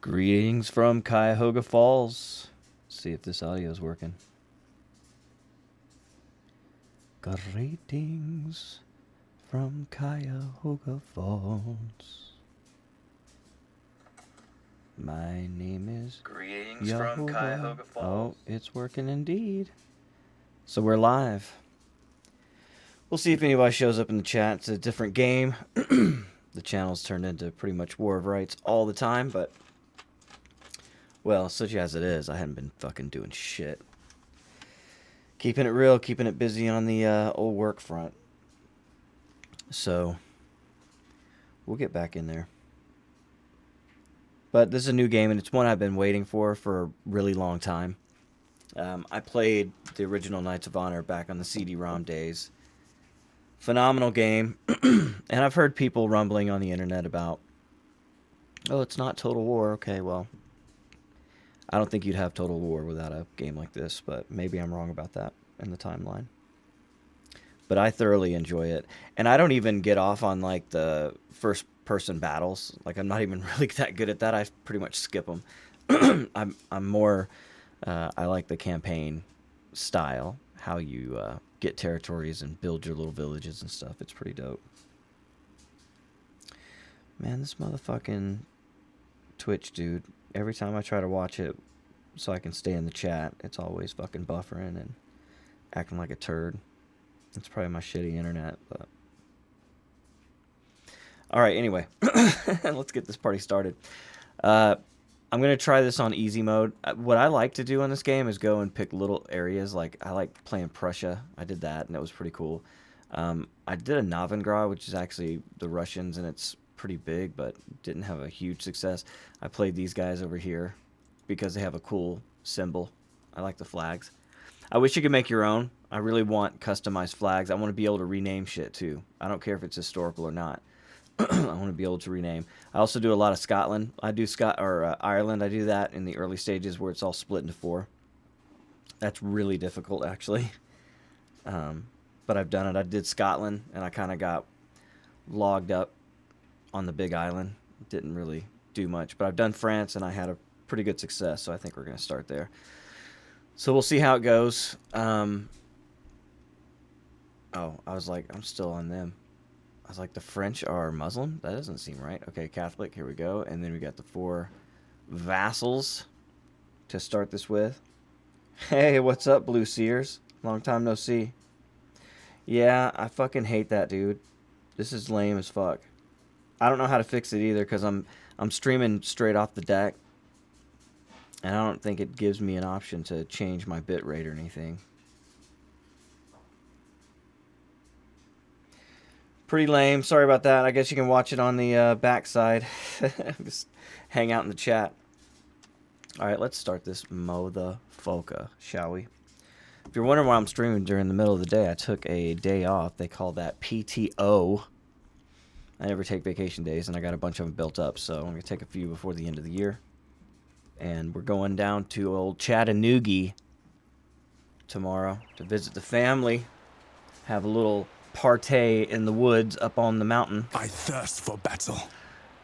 Greetings from Cuyahoga Falls. Let's see if this audio is working. Greetings from Cuyahoga Falls. My name is Greetings JOEHOVA. from Cuyahoga Falls. Oh, it's working indeed. So we're live. We'll see if anybody shows up in the chat. It's a different game. The channel's turned into pretty much War of Rights all the time, but... well, such as it is, I haven't been fucking doing shit. Keeping it real, keeping it busy on the old work front. So, we'll get back in there. But this is a new game, and it's one I've been waiting for a really long time. I played the original Knights of Honor back on the CD-ROM days. Phenomenal game. And I've heard people rumbling on the internet about, oh, it's not Total War. Okay, well... I don't think you'd have Total War without a game like this, but maybe I'm wrong about that in the timeline. But I thoroughly enjoy it. And I don't even get off on, like, the first-person battles. Like, I'm not even really that good at that. I pretty much skip them. I'm more... I like the campaign style, how you get territories and build your little villages and stuff. It's pretty dope. Man, this motherfucking Twitch dude... every time I try to watch it so I can stay in the chat, it's always fucking buffering and acting like a turd. It's probably my shitty internet, but... alright, anyway. Let's get this party started. I'm going to try this on easy mode. What I like to do on this game is go and pick little areas. Like, I like playing Prussia. I did that, and it was pretty cool. I did a Novigrad, which is actually the Russians, and it's pretty big, but didn't have a huge success. I played these guys over here because they have a cool symbol. I like the flags. I wish you could make your own. I really want customized flags. I want to be able to rename shit too. I don't care if it's historical or not. I want to be able to rename. I also do a lot of Scotland. I do Ireland. I do that in the early stages where it's all split into 4. That's really difficult, actually. But I've done it. I did Scotland, and I kind of got logged up on the big island. Didn't really do much, but I've done France and I had a pretty good success, so I think we're going to start there. So we'll see how it goes. Oh, I was like, I'm still on them. I was like, the French are Muslim? That doesn't seem right. Okay, Catholic, here we go. And then we got the 4 vassals to start this with. Hey, what's up, Blue Seers? Long time no see. Yeah, I fucking hate that, dude. This is lame as fuck. I don't know how to fix it either because I'm streaming straight off the deck, and I don't think it gives me an option to change my bit rate or anything. Pretty lame. Sorry about that. I guess you can watch it on the backside. Just hang out in the chat. All right, let's start this motherfucker, shall we? If you're wondering why I'm streaming during the middle of the day, I took a day off. They call that PTO. I never take vacation days, and I got a bunch of them built up, so I'm going to take a few before the end of the year. And we're going down to old Chattanooga tomorrow to visit the family, have a little partay in the woods up on the mountain. I thirst for battle.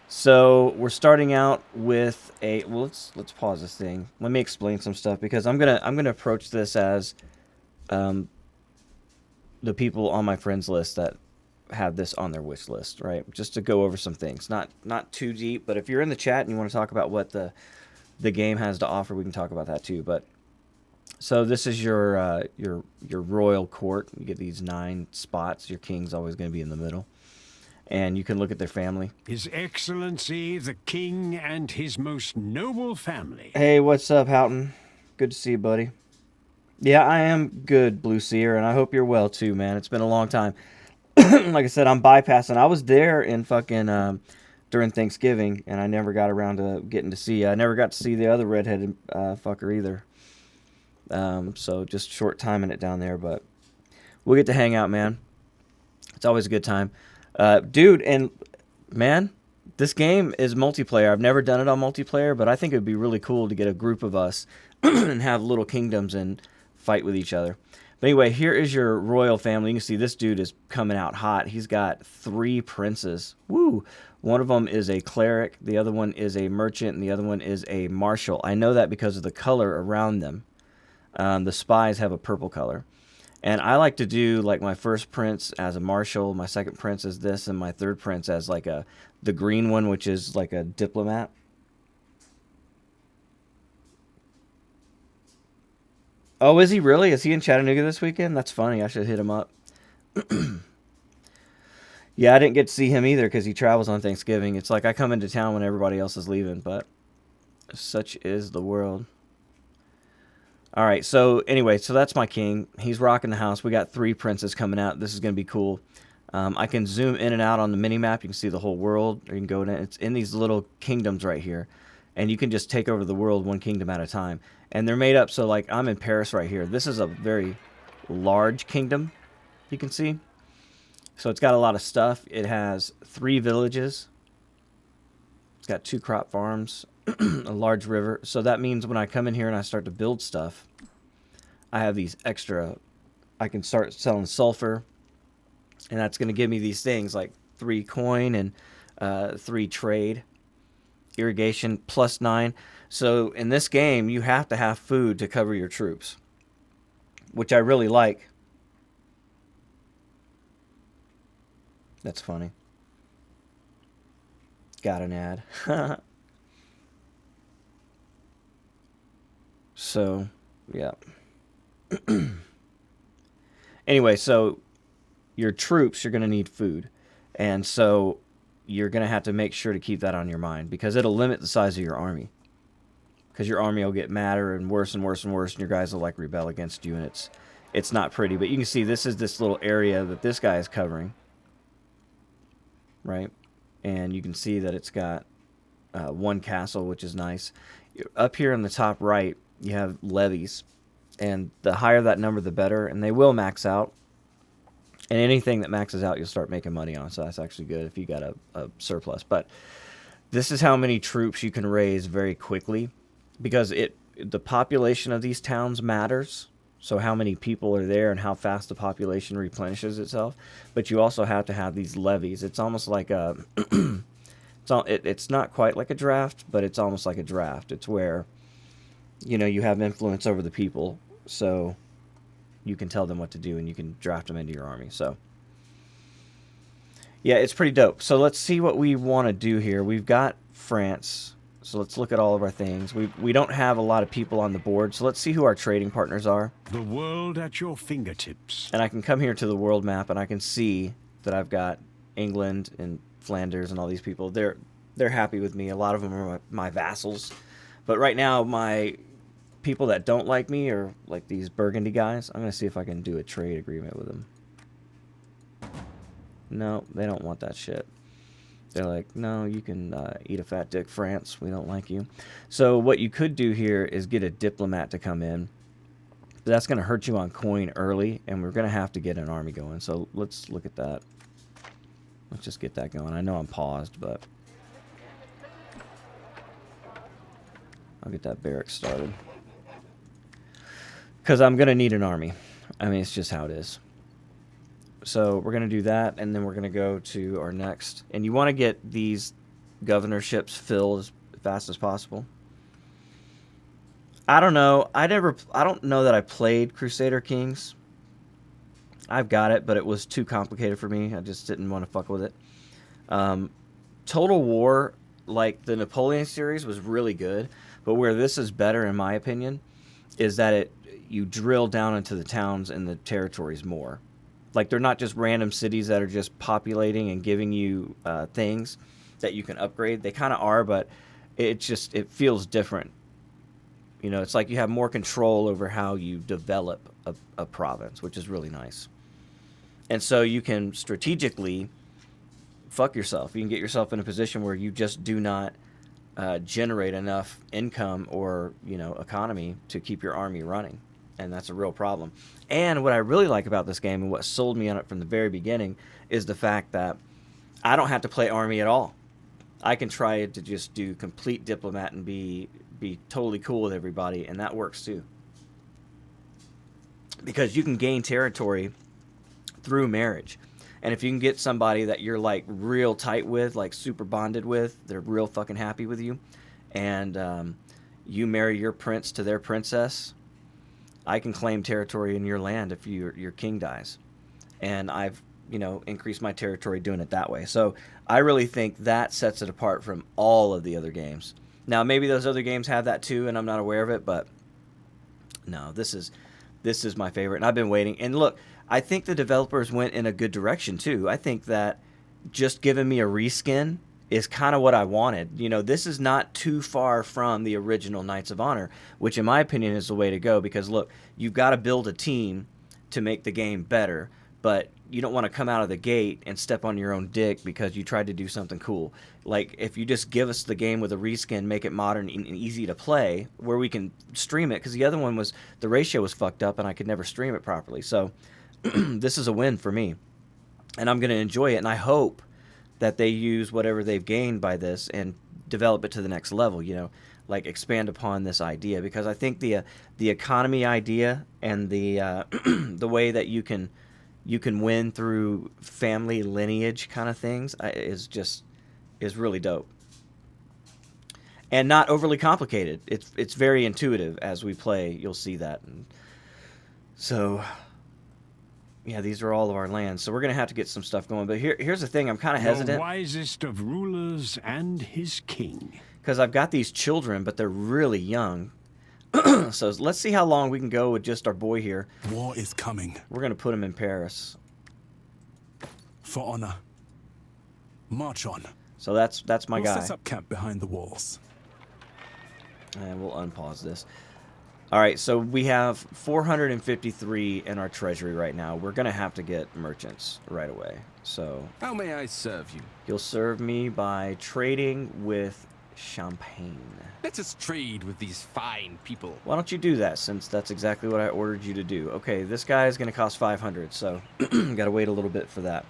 So we're starting out with a... well, let's pause this thing. Let me explain some stuff, because I'm gonna approach this as the people on my friends list that have this on their wish list, right? Just to go over some things, not too deep, but if you're in the chat and you want to talk about what the game has to offer, we can talk about that too. But so this is your royal court. You get these 9 spots. Your king's always going to be in the middle, and you can look at their family. His Excellency the King and his most noble family. Hey, what's up, Houghton? Good to see you, buddy. Yeah, I am good, Blue Seer, and I hope you're well too, man. It's been a long time. Like I said, I'm bypassing. I was there in fucking during Thanksgiving, and I never got around to getting to see you. I never got to see the other redheaded fucker either. So just short timing it down there, but we'll get to hang out, man. It's always a good time. Dude, and man, this game is multiplayer. I've never done it on multiplayer, but I think it would be really cool to get a group of us and have little kingdoms and fight with each other. But anyway, here is your royal family. You can see this dude is coming out hot. He's got 3 princes. Woo! One of them is a cleric, the other one is a merchant, and the other one is a marshal. I know that because of the color around them. The spies have a purple color. And I like to do like my first prince as a marshal, my second prince as this, and my third prince as like the green one, which is like a diplomat. Oh, is he really? Is he in Chattanooga this weekend? That's funny. I should hit him up. Yeah, I didn't get to see him either because he travels on Thanksgiving. It's like I come into town when everybody else is leaving, but such is the world. All right, so anyway, so that's my king. He's rocking the house. We got 3 princes coming out. This is going to be cool. I can zoom in and out on the mini map. You can see the whole world. Or you can go in. It's in these little kingdoms right here, and you can just take over the world one kingdom at a time. And they're made up so like I'm in Paris right here. This is a very large kingdom. You can see. So it's got a lot of stuff. It has 3 villages. It's got 2 crop farms, a large river. So that means when I come in here and I start to build stuff, I have these extra. I can start selling sulfur, and that's going to give me these things like 3 coin and 3 trade, irrigation +9. So in this game, you have to have food to cover your troops, which I really like. That's funny. Got an ad. So, yeah. Anyway, so your troops, you're going to need food. And so you're going to have to make sure to keep that on your mind because it'll limit the size of your army. Because your army will get madder and worse and worse and worse, and your guys will like rebel against you, and it's not pretty. But you can see this is this little area that this guy is covering. Right? And you can see that it's got 1 castle, which is nice. Up here in the top right, you have levies. And the higher that number, the better. And they will max out. And anything that maxes out, you'll start making money on. So that's actually good if you got a surplus. But this is how many troops you can raise very quickly. Because the population of these towns matters. So how many people are there and how fast the population replenishes itself. But you also have to have these levies. It's almost like a... it's not quite like a draft, but it's almost like a draft. It's where, you know, you have influence over the people. So you can tell them what to do and you can draft them into your army. So, yeah, it's pretty dope. So let's see what we want to do here. We've got France. So let's look at all of our things. We don't have a lot of people on the board, so let's see who our trading partners are. The world at your fingertips. And I can come here to the world map, and I can see that I've got England and Flanders and all these people. They're happy with me. A lot of them are my vassals. But right now, my people that don't like me are like these Burgundy guys. I'm going to see if I can do a trade agreement with them. No, they don't want that shit. They're like, no, you can eat a fat dick, France. We don't like you. So what you could do here is get a diplomat to come in. But that's going to hurt you on coin early, and we're going to have to get an army going. So let's look at that. Let's just get that going. I know I'm paused, but I'll get that barrack started. Because I'm going to need an army. I mean, it's just how it is. So we're going to do that, and then we're going to go to our next. And you want to get these governorships filled as fast as possible. I don't know. I don't know that I played Crusader Kings. I've got it, but it was too complicated for me. I just didn't want to fuck with it. Total War, like the Napoleon series, was really good. But where this is better, in my opinion, is that you drill down into the towns and the territories more. Like, they're not just random cities that are just populating and giving you things that you can upgrade. They kind of are, but it feels different. You know, it's like you have more control over how you develop a province, which is really nice. And so you can strategically fuck yourself. You can get yourself in a position where you just do not generate enough income or, you know, economy to keep your army running. And that's a real problem. And what I really like about this game and what sold me on it from the very beginning is the fact that I don't have to play army at all. I can try to just do complete diplomat and be totally cool with everybody, and that works too. because you can gain territory through marriage. And if you can get somebody that you're like real tight with, like super bonded with, they're real fucking happy with you, and you marry your prince to their princess, I can claim territory in your land if your king dies. And I've, increased my territory doing it that way. So I really think that sets it apart from all of the other games. Now, maybe those other games have that too, and I'm not aware of it, but no, this is my favorite, and I've been waiting. And look, I think the developers went in a good direction too. I think that just giving me a reskin is kind of what I wanted. This is not too far from the original Knights of Honor, which in my opinion is the way to go, because look, you've got to build a team to make the game better, but you don't want to come out of the gate and step on your own dick because you tried to do something cool. Like, if you just give us the game with a reskin, make it modern and easy to play, where we can stream it, because the other one the ratio was fucked up and I could never stream it properly. So this is a win for me, and I'm going to enjoy it, and I hope that they use whatever they've gained by this and develop it to the next level, like expand upon this idea, because I think the economy idea and the the way that you can win through family lineage kind of things is really dope. And not overly complicated. It's very intuitive as we play. You'll see that. And so, yeah, these are all of our lands. So we're going to have to get some stuff going. But here's the thing. I'm kind of hesitant. The wisest of rulers and his king. Because I've got these children, but they're really young. So let's see how long we can go with just our boy here. War is coming. We're going to put him in Paris. For honor. March on. So that's my We'll guy. set up camp behind the walls. And we'll unpause this. All right, so we have 453 in our treasury right now. We're going to have to get merchants right away. So how may I serve you? You'll serve me by trading with Champagne. Let us trade with these fine people. Why don't you do that, since that's exactly what I ordered you to do. Okay, this guy is going to cost 500, so got to wait a little bit for that.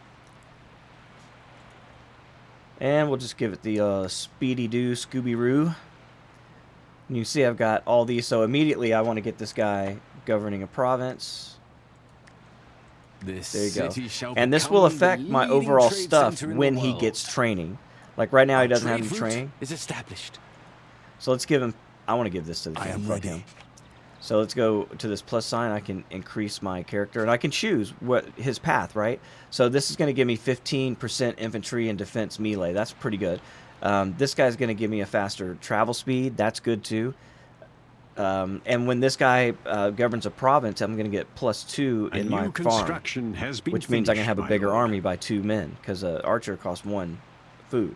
And we'll just give it the speedy-doo Scooby-Roo. And you see I've got all these, so immediately I want to get this guy governing a province. This there you go. city shall And this will become affect the my leading overall trade stuff center in the when he world. gets training. Like right now he Our doesn't have trade any route training. is established. So let's give him, I want to give this to the I king. am Fuck ready. him. So let's go to this plus sign. I can increase my character, and I can choose what his path, right? So this is going to give me 15% infantry and defense melee. That's pretty good. This guy's going to give me a faster travel speed. That's good too. And when this guy governs a province, I'm going to get +2 in my farm, Construction has been which means I can finished, have a my bigger lord. army by 2 men, because archer costs 1 food.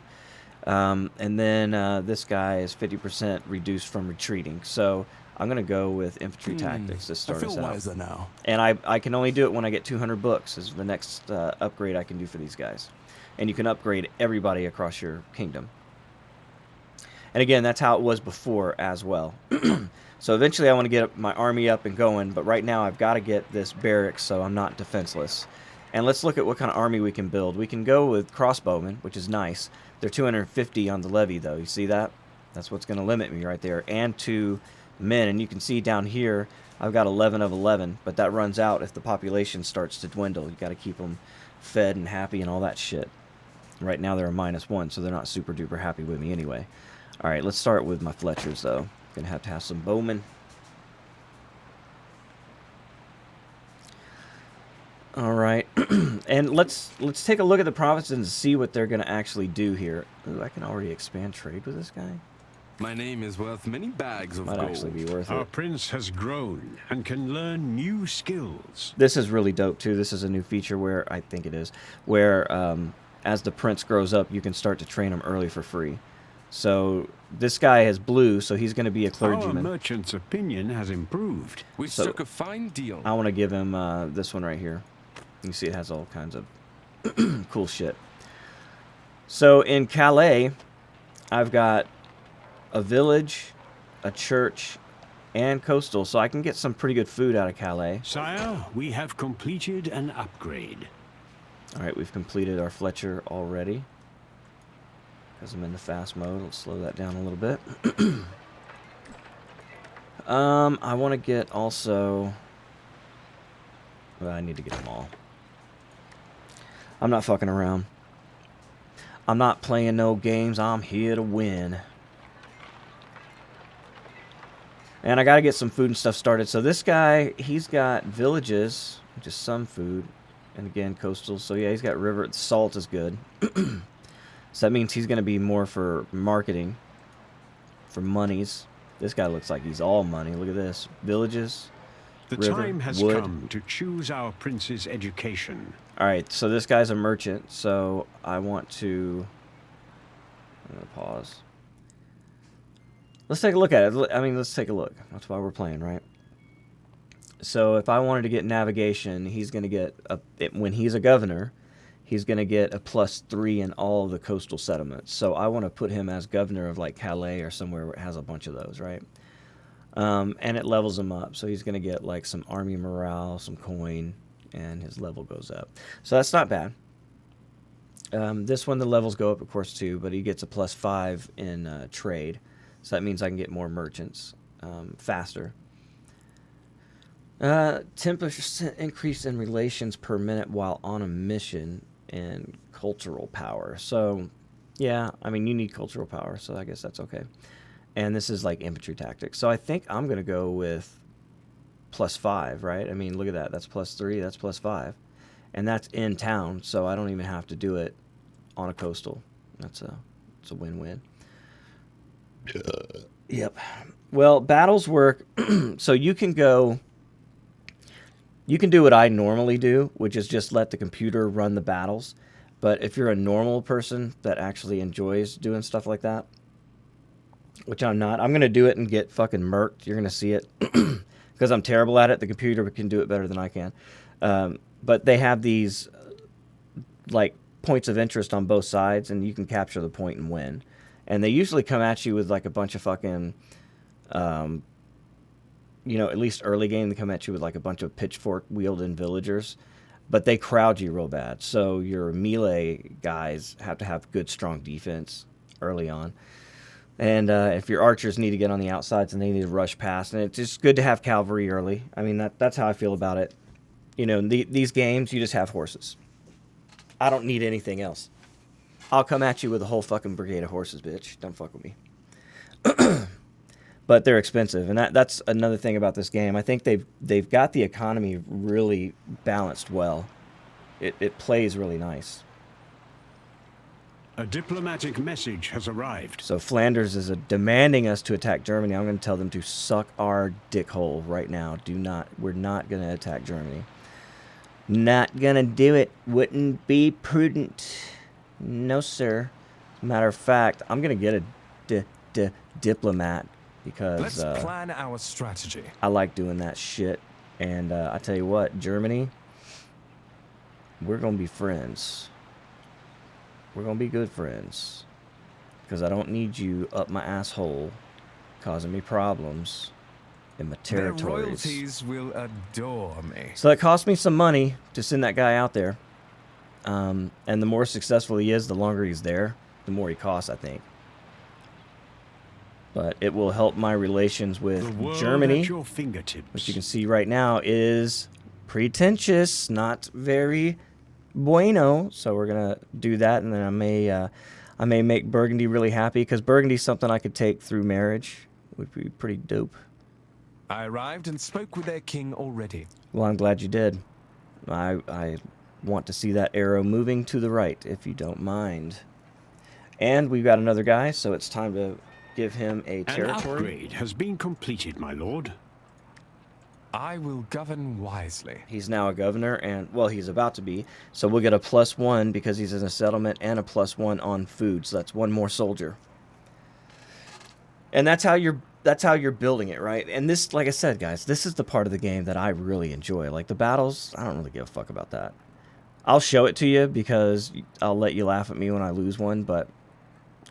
And then this guy is 50% reduced from retreating. So I'm going to go with infantry tactics to I start feel us out. wiser now. And I can only do it when I get 200 books is the next upgrade I can do for these guys. And you can upgrade everybody across your kingdom. And again, that's how it was before as well. So eventually I want to get my army up and going, but right now I've got to get this barracks so I'm not defenseless. And let's look at what kind of army we can build. We can go with crossbowmen, which is nice. They're 250 on the levy, though. You see that? That's what's going to limit me right there. And 2 men. And you can see down here, I've got 11 of 11, but that runs out if the population starts to dwindle. You got to keep them fed and happy and all that shit. Right now they're a -1, so they're not super duper happy with me anyway. All right, let's start with my Fletchers, though. Gonna have to have some bowmen. All right, and let's take a look at the provinces and see what they're gonna actually do here. Ooh, I can already expand trade with this guy. My name is worth many bags of Might gold. actually be worth Our it. prince has grown and can learn new skills. This is really dope too. This is a new feature where I think it is where as the prince grows up, you can start to train him early for free. So this guy is blue, so he's going to be a Our clergyman. merchant's opinion has improved. We So- struck a fine deal. I want to give him this one right here. You see it has all kinds of cool shit. So in Calais, I've got a village, a church, and coastal, so I can get some pretty good food out of Calais. Sire, we have completed an upgrade. All right, we've completed our Fletcher already. Because I'm in the fast mode, let's slow that down a little bit. I want to get also Well, I need to get them all. I'm not fucking around. I'm not playing no games. I'm here to win. And I got to get some food and stuff started. So this guy, he's got villages, just some food. And again, coastal. So yeah, he's got river. Salt is good. So that means he's going to be more for marketing. For monies. This guy looks like he's all money. Look at this. Villages. The river, time has wood. come to choose our prince's education. Alright, so this guy's a merchant. So I want to... I'm going to pause. Let's take a look at it. I mean, let's take a look. That's why we're playing, right? So if I wanted to get navigation, he's going to get... when he's a governor, he's going to get a +3 in all of the coastal settlements. So I want to put him as governor of like Calais or somewhere where it has a bunch of those, right? And it levels him up. So he's going to get like some army morale, some coin, and his level goes up. So that's not bad. This one, the levels go up, of course, too, but he gets a +5 in trade. So that means I can get more merchants faster. 10% increase in relations per minute while on a mission and cultural power. So, yeah, I mean, you need cultural power, so I guess that's okay. And this is like infantry tactics. So I think I'm going to go with +5, right? I mean, look at that. That's +3, that's +5. And that's in town, so I don't even have to do it on a coastal. It's a win-win. Yep. Well, battles work. So you can go... You can do what I normally do, which is just let the computer run the battles. But if you're a normal person that actually enjoys doing stuff like that, which I'm not, I'm going to do it and get fucking murked. You're going to see it. Because I'm terrible at it. The computer can do it better than I can. But they have these, like, points of interest on both sides, and you can capture the point and win. And they usually come at you with, like, a bunch of fucking... you know, at least early game, they come at you with like a bunch of pitchfork-wielding villagers, but they crowd you real bad. So your melee guys have to have good, strong defense early on. And if your archers need to get on the outsides and they need to rush past, and it's just good to have cavalry early. I mean, that's how I feel about it. You know, in these games, you just have horses. I don't need anything else. I'll come at you with a whole fucking brigade of horses, bitch. Don't fuck with me. But they're expensive, and that's another thing about this game. I think they've got the economy really balanced well. It plays really nice. A diplomatic message has arrived. So Flanders is demanding us to attack Germany. I'm going to tell them to suck our dickhole right now. We're not going to attack Germany. Not going to do it. Wouldn't be prudent. No, sir. Matter of fact, I'm going to get a diplomat. Because let's plan our strategy. I like doing that shit. And I tell you what, Germany, we're going to be friends. We're going to be good friends. Because I don't need you up my asshole causing me problems in my territories. Their royalties will adore me. So it cost me some money to send that guy out there. And the more successful he is, the longer he's there, the more he costs, I think. But it will help my relations with Germany, at your fingertips. which you can see right now is pretentious, not very bueno. So we're gonna do that, and then I may make Burgundy really happy, because Burgundy's something I could take through marriage. Would be pretty dope. I arrived and spoke with their king already. Well, I'm glad you did. I want to see that arrow moving to the right, if you don't mind. And we've got another guy, so it's time to give him a territory. An upgrade has been completed, my lord. I will govern wisely. He's now a governor, and, well, he's about to be. So we'll get a +1 because he's in a settlement, and a +1 on food. So that's one more soldier. And that's how you're building it, right? And this, like I said, guys, this is the part of the game that I really enjoy. Like the battles, I don't really give a fuck about that. I'll show it to you because I'll let you laugh at me when I lose one, but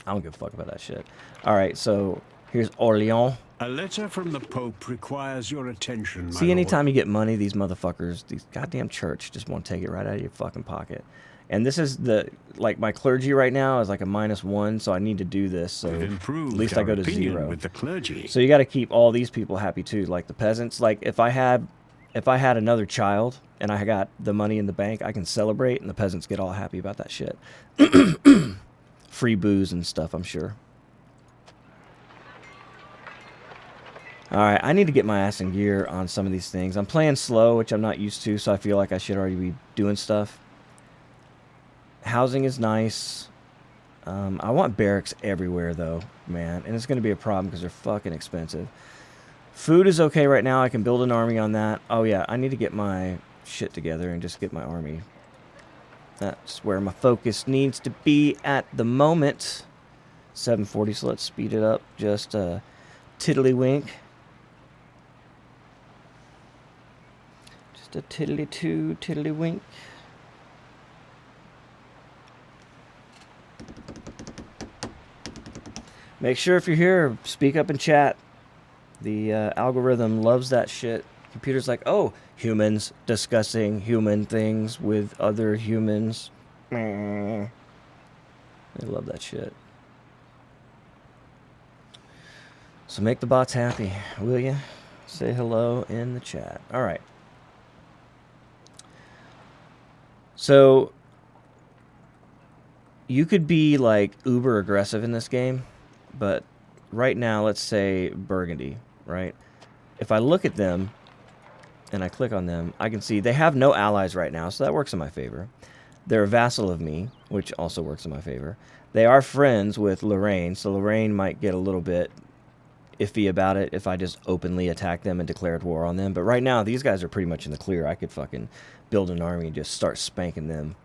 I don't give a fuck about that shit. All right, so here's Orleans. A letter from the Pope requires your attention, my See, lord. anytime you get money, these motherfuckers, these goddamn church just want to take it right out of your fucking pocket. And this is like my clergy right now is like a -1, so I need to do this. So We've at improved least I go our to opinion 0. with the clergy. So you got to keep all these people happy too, like the peasants. Like if I had if I had another child and I got the money in the bank, I can celebrate, and the peasants get all happy about that shit. Free booze and stuff, I'm sure. Alright, I need to get my ass in gear on some of these things. I'm playing slow, which I'm not used to, so I feel like I should already be doing stuff. Housing is nice. I want barracks everywhere, though, man. And it's going to be a problem because they're fucking expensive. Food is okay right now. I can build an army on that. Oh, yeah, I need to get my shit together and just get my army. That's where my focus needs to be at the moment. 740, so let's speed it up just a tiddlywink. Just a tiddly-two, tiddlywink. Make sure if you're here, speak up in chat. The algorithm loves that shit. Computer's like, oh, humans discussing human things with other humans. They love that shit. So make the bots happy, will you? Say hello in the chat. All right. So you could be like uber aggressive in this game, but right now, let's say Burgundy, right? If I look at them and I click on them, I can see they have no allies right now, so that works in my favor. They're a vassal of me, which also works in my favor. They are friends with Lorraine, so Lorraine might get a little bit iffy about it if I just openly attack them and declared war on them. But right now, these guys are pretty much in the clear. I could fucking build an army and just start spanking them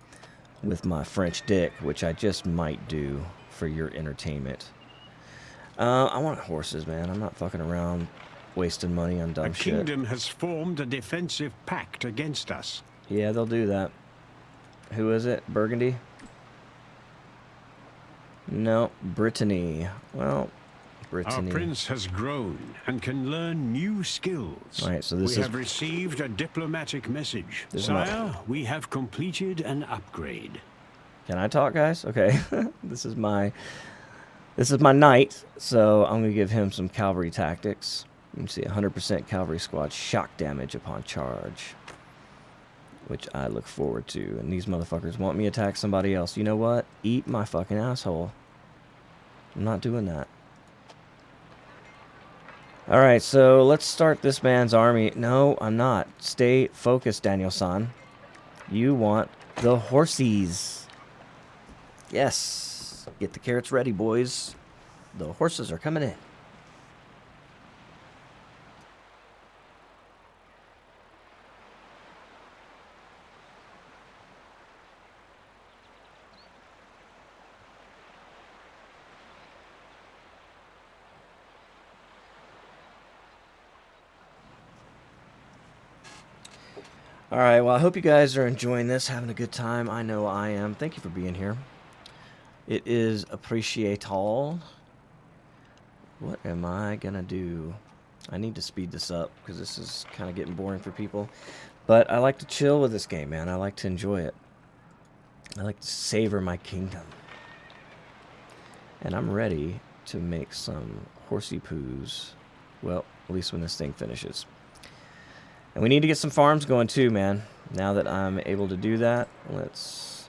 with my French dick, which I just might do for your entertainment. I want horses, man. I'm not fucking around wasting money on dumb shit. The kingdom has formed a defensive pact against us. Yeah, they'll do that. Who is it? Burgundy? No, Brittany. Well, Brittany. Our prince has grown and can learn new skills. All right, so this we is... have received a diplomatic message. This is Sire, we have completed an upgrade. Can I talk, guys? Okay. This is my knight, so I'm going to give him some cavalry tactics. You can see 100% cavalry squad shock damage upon charge, which I look forward to. And these motherfuckers want me to attack somebody else. You know what? Eat my fucking asshole. I'm not doing that. Alright, so let's start this man's army. No, I'm not. Stay focused, Daniel-san. You want the horsies. Yes. Get the carrots ready, boys. The horses are coming in. Alright, well, I hope you guys are enjoying this, having a good time. I know I am. Thank you for being here. It is appreciated. What am I gonna do? I need to speed this up because this is kind of getting boring for people. But I like to chill with this game, man. I like to enjoy it. I like to savor my kingdom. And I'm ready to make some horsey poos. Well, at least when this thing finishes. And we need to get some farms going too, man. Now that I'm able to do that, let's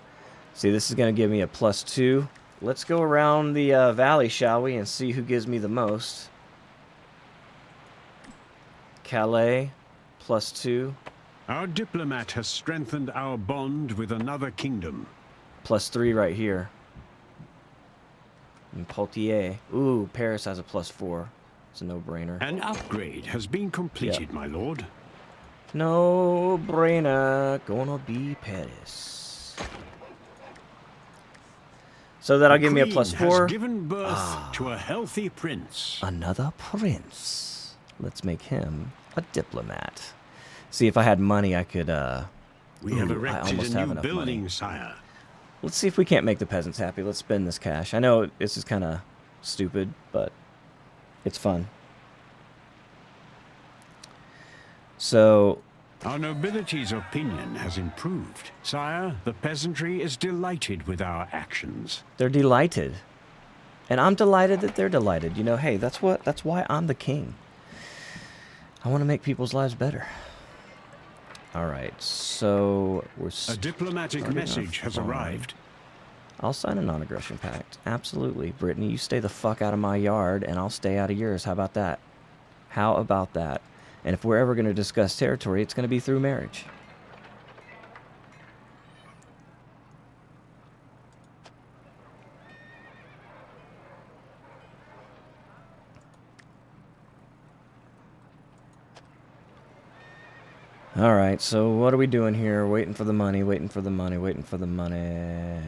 see. This is going to give me a +2. Let's go around the valley, shall we, and see who gives me the most. Calais, +2. Our diplomat has strengthened our bond with another kingdom. +3 right here. And Poitiers. Ooh, Paris has a +4. It's a no-brainer. An upgrade has been completed, my lord. No brainer, gonna be Paris. So that'll give me a +4. Has given birth to a healthy prince. Another prince. Let's make him a diplomat. See, if I had money, I could. We have I erected almost a have new enough building, money. sire. Let's see if we can't make the peasants happy. Let's spend this cash. I know this is kind of stupid, but it's fun. So, Our nobility's opinion has improved. Sire, the peasantry is delighted with our actions. they're delighted. And I'm delighted that they're delighted. You know, hey, that's why I'm the king. I want to make people's lives better. All right, so we're A diplomatic starting message off has fine. arrived. I'll sign a non-aggression pact. Absolutely. Brittany, you stay the fuck out of my yard, and I'll stay out of yours. How about that? How about that? And if we're ever going to discuss territory, it's going to be through marriage. All right, so what are we doing here? Waiting for the money, waiting for the money, waiting for the money.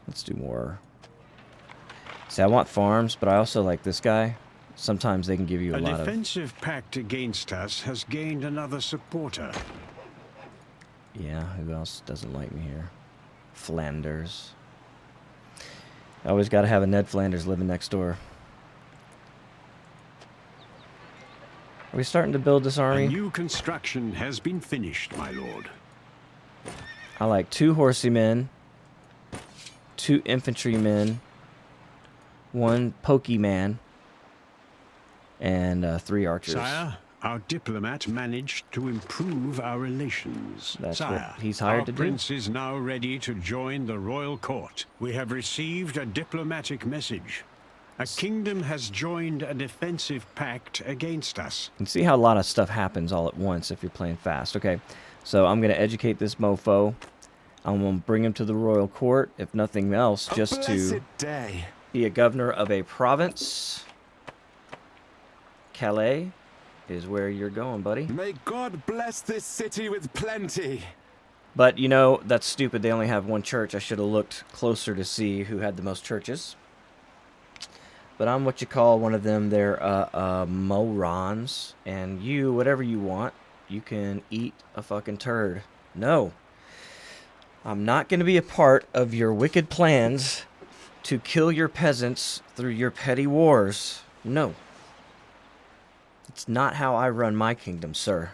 Let's do more. See, I want farms, but I also like this guy. Sometimes they can give you a lot of... defensive pact against us has gained another supporter. Yeah, who else doesn't like me here? Flanders. I always got to have a Ned Flanders living next door. Are we starting to build this A army? new construction has been finished, my lord. I like 2 horsey men, 2 infantrymen, 1 pokeyman, and 3 archers. Sire, our diplomat managed to improve our relations. That's what Sire, he's hired our to do. prince is now ready to join the royal court. We have received a diplomatic message. A kingdom has joined a defensive pact against us. You can see how a lot of stuff happens all at once if you're playing fast. Okay, so I'm going to educate this mofo. I'm going to bring him to the royal court, if nothing else, just to day. be a governor of a province. Calais is where you're going, buddy. May God bless this city with plenty. But, you know, that's stupid. They only have 1 church. I should have looked closer to see who had the most churches. But I'm what you call one of them. They're morons. And you, whatever you want, you can eat a fucking turd. No. I'm not going to be a part of your wicked plans to kill your peasants through your petty wars. No. It's not how I run my kingdom, sir.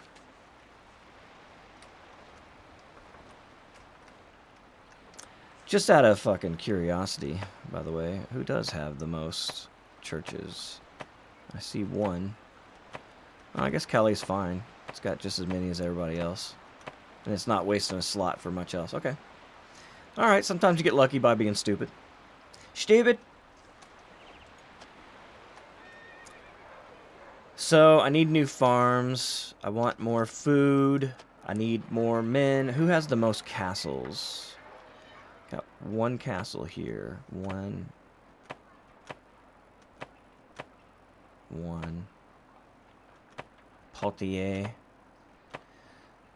Just out of fucking curiosity, by the way, who does have the most churches? I see 1. Oh, I guess Calais' fine. It's got just as many as everybody else. And it's not wasting a slot for much else. Okay. Alright, sometimes you get lucky by being stupid. Stupid! So, I need new farms. I want more food. I need more men. Who has the most castles? Got 1 castle here. 1. 1. Poitiers.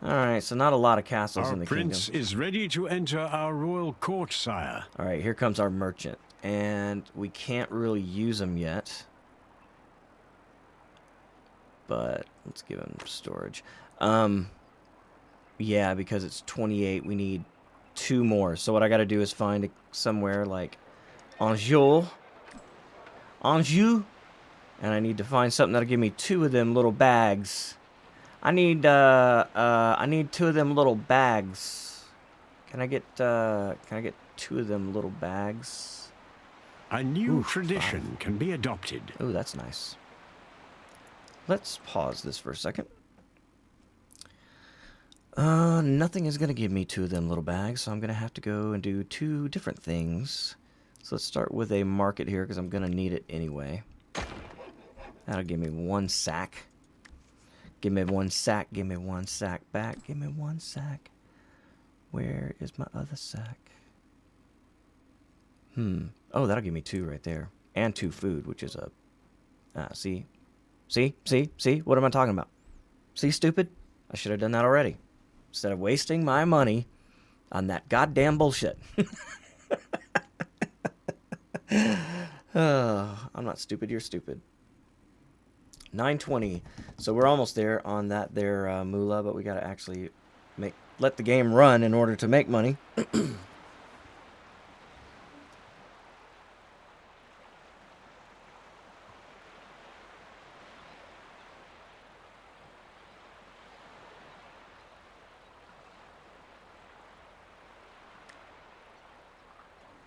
Alright, so not a lot of castles Our in the prince kingdom. is ready to enter our royal court, sire. Alright, here comes our merchant. And we can't really use him yet. But let's give him storage. Yeah, because it's 28, we need 2 more. So what I got to do is find somewhere like Anjou, and I need to find something that'll give me 2 of them little bags. I need 2 of them little bags. Can I get 2 of them little bags? A new Ooh, tradition 5. can be adopted. Oh, that's nice. Let's pause this for a second. Nothing is going to give me 2 of them little bags, so I'm going to have to go and do 2 different things. So let's start with a market here, because I'm going to need it anyway. That'll give me 1 sack. Give me 1 sack, give me 1 sack back, give me 1 sack. Where is my other sack? Oh, that'll give me 2 right there. And 2 food, which is a... see? See? What am I talking about? See, stupid? I should have done that already. Instead of wasting my money on that goddamn bullshit. Oh, I'm not stupid, you're stupid. 920. So we're almost there on that there moolah, but we got to actually let the game run in order to make money.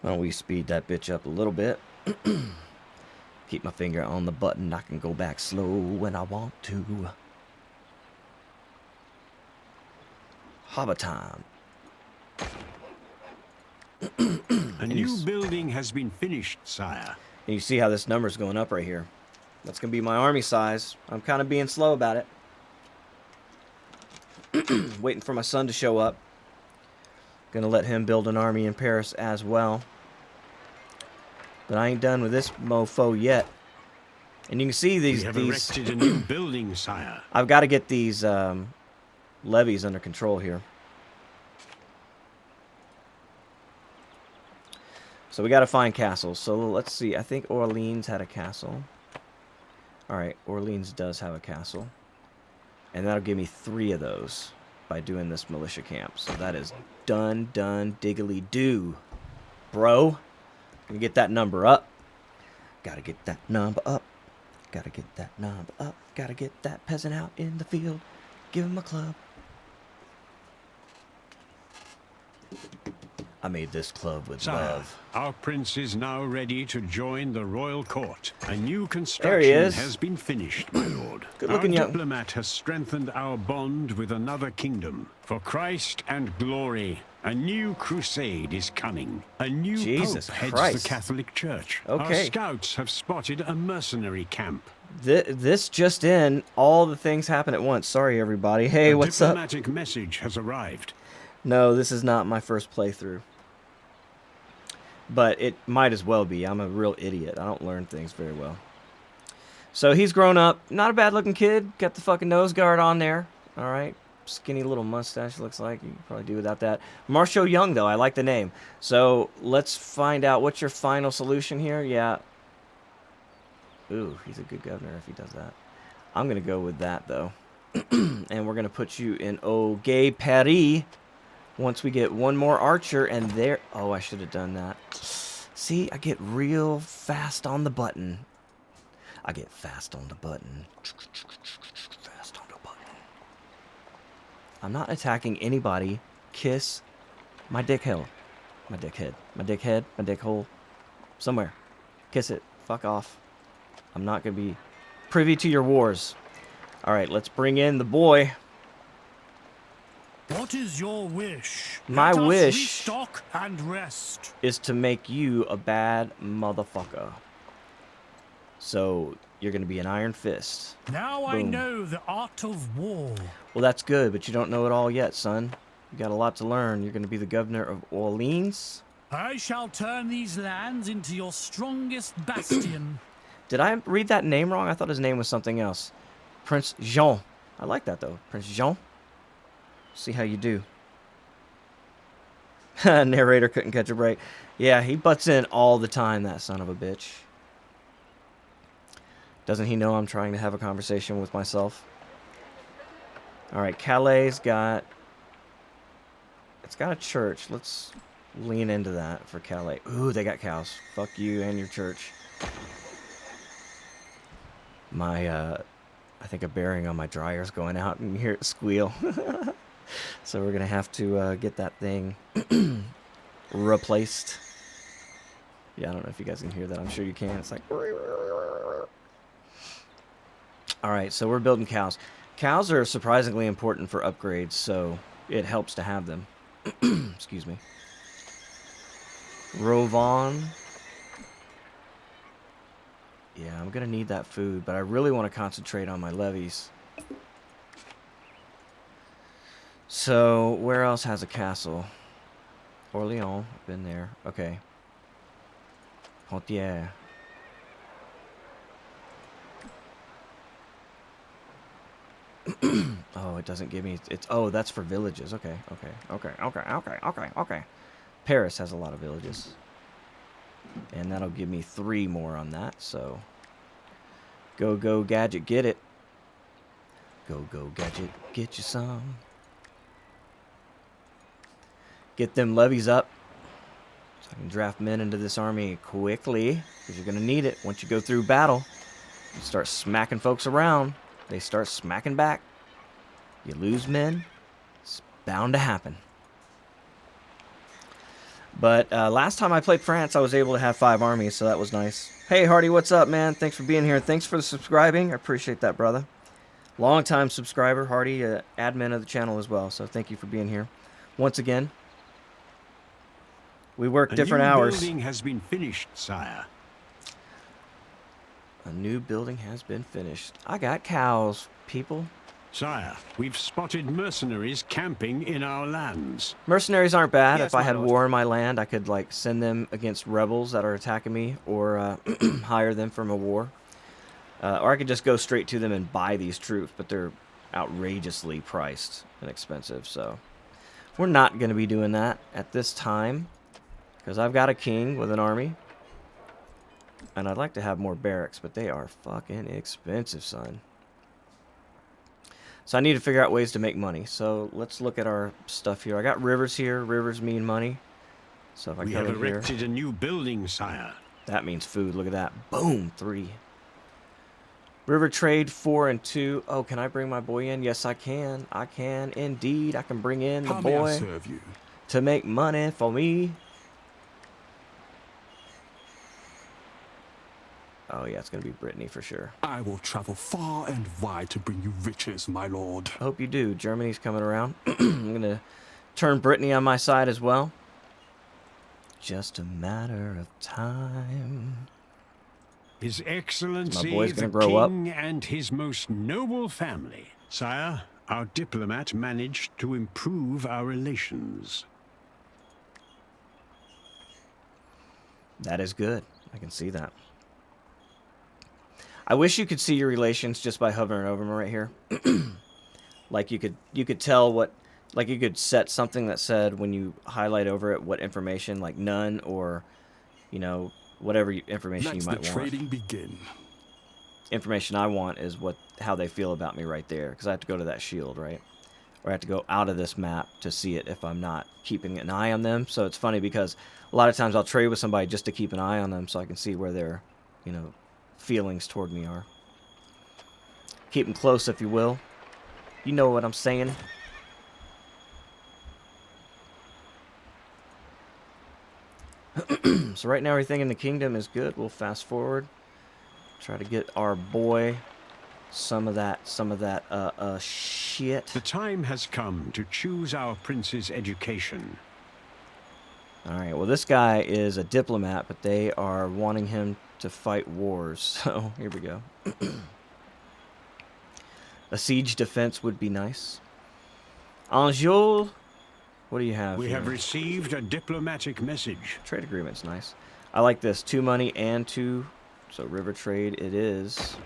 Why don't we speed that bitch up a little bit? Keep my finger on the button. I can go back slow when I want to. JOEHOVA time. A new building has been finished, sire. And you see how this number's going up right here. That's going to be my army size. I'm kind of being slow about it. Waiting for my son to show up. Gonna let him build an army in Paris as well. But I ain't done with this mofo yet. And you can see We have erected a new building, sire. I've got to get these levies under control here. So we got to find castles. So let's see. I think Orleans had a castle. Alright, Orleans does have a castle. And that'll give me 3 of those by doing this militia camp. So that is done, diggly do. Bro, gonna get that number up. Gotta get that number up. Gotta get that number up. Gotta get that peasant out in the field. Give him a club. I made this club with Sire, love. our prince is now ready to join the royal court. A new There he construction is. has been finished, my lord. Good-looking Our young- diplomat has strengthened our bond with another kingdom. For Christ and glory, a new crusade is coming. A new Jesus pope heads Christ. the Catholic Church. Okay. Our scouts have spotted a mercenary camp. This just in, all the things happen at once. Sorry, everybody. Hey, what's up? A diplomatic message has arrived. No, this is not my first playthrough. But it might as well be. I'm a real idiot. I don't learn things very well. So he's grown up. Not a bad looking kid. Got the fucking nose guard on there. Alright. Skinny little mustache looks like. You can probably do without that. Marshall Young, though. I like the name. So let's find out. What's your final solution here? Yeah. Ooh, he's a good governor if he does that. I'm going to go with that, though. And we're going to put you in Gay Paris. Once we get one more archer, and there... Oh, I should have done that. See, I get real fast on the button. I get fast on the button. Fast on the button. I'm not attacking anybody. Kiss my dick hole. My dickhead. My dickhead. My dick hole. Somewhere. Kiss it. Fuck off. I'm not going to be privy to your wars. Alright, let's bring in the boy. What is your wish? My Let us wish restock and rest. is to make you a bad motherfucker. So, you're going to be an Iron Fist. Now I Boom. know the art of war. Well, that's good, but you don't know it all yet, son. You got a lot to learn. You're going to be the governor of Orleans. I shall turn these lands into your strongest bastion. Did I read that name wrong? I thought his name was something else. Prince Jean. I like that, though. Prince Jean. See how you do. Narrator couldn't catch a break. Yeah, he butts in all the time, that son of a bitch. Doesn't he know I'm trying to have a conversation with myself? Alright, Calais's got... It's got a church. Let's lean into that for Calais. Ooh, they got cows. Fuck you and your church. My, I think a bearing on my dryer's going out and you hear it squeal. So we're going to have to get that thing replaced. Yeah, I don't know if you guys can hear that. I'm sure you can. It's like... Alright, so we're building cows. Cows are surprisingly important for upgrades, so it helps to have them. Excuse me. Rovon. Yeah, I'm going to need that food, but I really want to concentrate on my levies. So, where else has a castle? Orléans, been there. Okay. Pontier. Oh, it doesn't give me... It's oh, that's for villages. Okay. Paris has a lot of villages. And that'll give me 3 more on that, so... Go, Gadget, get it. Go, Gadget, get you some. Get them levies up. So I can draft men into this army quickly. Because you're going to need it once you go through battle. You start smacking folks around. They start smacking back. You lose men. It's bound to happen. But last time I played France, I was able to have 5 armies, so that was nice. Hey, Hardy, what's up, man? Thanks for being here. Thanks for subscribing. I appreciate that, brother. Long-time subscriber, Hardy, admin of the channel as well. So thank you for being here. Once again, we work different hours. A new building has been finished, sire. A new building has been finished. I got cows, people. Sire, we've spotted mercenaries camping in our lands. Mercenaries aren't bad. Yes, If I my had lord. war in my land, I could like send them against rebels that are attacking me, or hire them from a war. Or I could just go straight to them and buy these troops, but they're outrageously priced and expensive. So we're not going to be doing that at this time, because I've got a king with an army, and I'd like to have more barracks, but they are fucking expensive, son. So I need to figure out ways to make money. So let's look at our stuff here. I got rivers here. Rivers mean money. So if I We come have in here, erected a new building, sire. that means food. Look at that. Boom, 3. River trade 4 and 2. Oh, can I bring my boy in? Yes, I can. I can indeed. I can bring in the How may I boy serve you? to make money for me. Oh yeah, it's gonna be Brittany for sure. I will travel far and wide to bring you riches, my lord. I hope you do. Germany's coming around. I'm gonna turn Brittany on my side as well. Just a matter of time. His Excellency, My boy's the gonna grow up. King and his most noble family. Sire, our diplomat managed to improve our relations. That is good. I can see that. I wish you could see your relations just by hovering over them right here. Like you could tell what, like you could set something that said when you highlight over it what information, like none, or you know, whatever information Let you the might want. trading begin. Information I want is how they feel about me right there, because I have to go to that shield, right? Or I have to go out of this map to see it if I'm not keeping an eye on them. So it's funny because a lot of times I'll trade with somebody just to keep an eye on them so I can see where their, you know, feelings toward me are. Keep them close, if you will. You know what I'm saying. So right now everything in the kingdom is good. We'll fast forward. Try to get our boy some of that shit. The time has come to choose our prince's education. Alright, well this guy is a diplomat, but they are wanting him to fight wars. So, here we go. A siege defense would be nice. Anjou, what do you have We here? have received a diplomatic message. Trade agreement's nice. I like this. 2 money and 2. So river trade it is.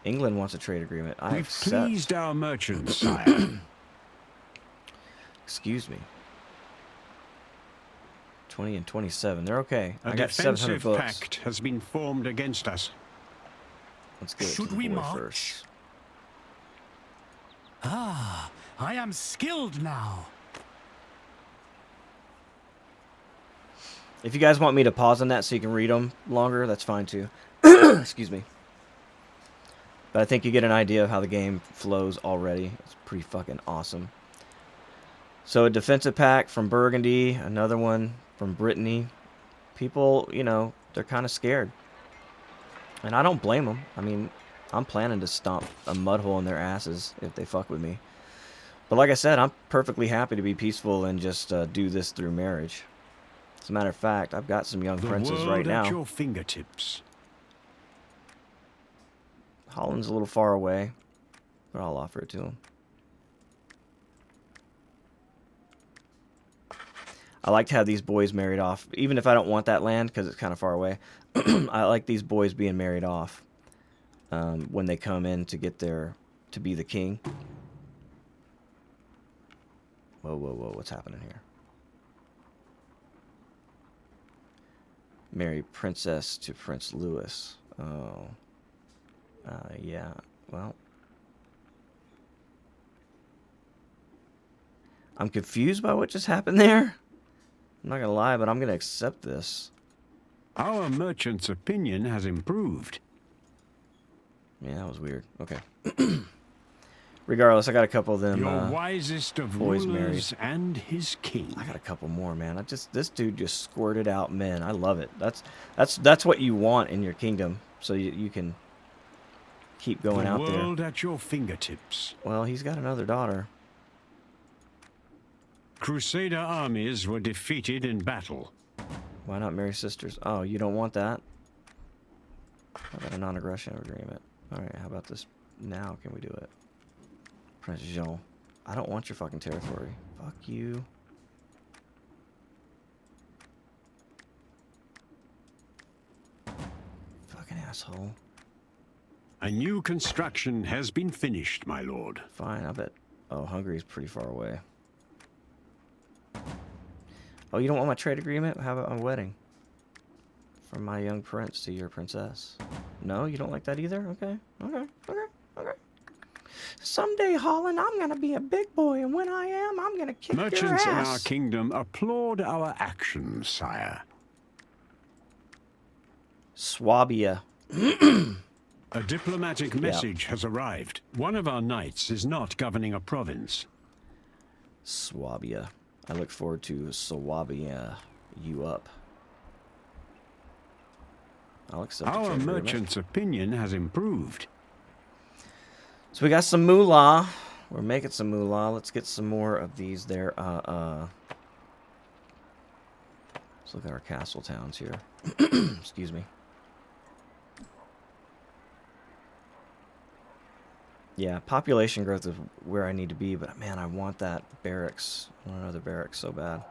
England wants a trade agreement. I We've accept. pleased our merchants, sire. Excuse me. 20 and 27. They're okay. A I got 700 defensive books. pact has been formed against us. Let's give it Should to the we boy march? first. Ah, I am skilled now. If you guys want me to pause on that so you can read them longer, that's fine too. Excuse me. But I think you get an idea of how the game flows already. It's pretty fucking awesome. So a defensive pack from Burgundy, another one from Brittany. People, you know, they're kind of scared. And I don't blame them. I mean, I'm planning to stomp a mud hole in their asses if they fuck with me. But like I said, I'm perfectly happy to be peaceful and just do this through marriage. As a matter of fact, I've got some young The princes world right at now. your fingertips. Holland's a little far away, but I'll offer it to him. I like to have these boys married off, even if I don't want that land because it's kind of far away. I like these boys being married off when they come in to get to be the king. Whoa, whoa, whoa! What's happening here? Marry princess to Prince Louis. Oh. Yeah, well. I'm confused by what just happened there. I'm not gonna lie, but I'm gonna accept this. Our merchant's opinion has improved. Yeah, that was weird. Okay. Regardless, I got a couple of them. Your wisest of boys rulers and his king. I got a couple more, man. This dude just squirted out men. I love it. That's what you want in your kingdom, so you can keep going The out there. world at your fingertips. Well, he's got another daughter. Crusader armies were defeated in battle. Why not marry sisters? Oh, you don't want that? How about a non-aggression agreement? Alright, how about this now? Can we do it? Prince Jean. I don't want your fucking territory. Fuck you. Fucking asshole. A new construction has been finished, my lord. Fine, I bet. Oh, Hungary's pretty far away. Oh, you don't want my trade agreement? How about my wedding? From my young prince to your princess. No, you don't like that either? Okay, okay, okay, okay. Someday, Holland, I'm gonna be a big boy, and when I am, I'm gonna kick your Merchants in our ass. kingdom applaud our actions, sire. Swabia. A diplomatic message has arrived. One of our knights is not governing a province. Swabia. I look forward to Swabia you up. I'll accept the Our trade agreement. merchant's opinion has improved. So we got some moolah. We're making some moolah. Let's get some more of these there. Let's look at our castle towns here. Excuse me. Yeah, population growth is where I need to be, but man, I want that barracks. I want another barracks so bad.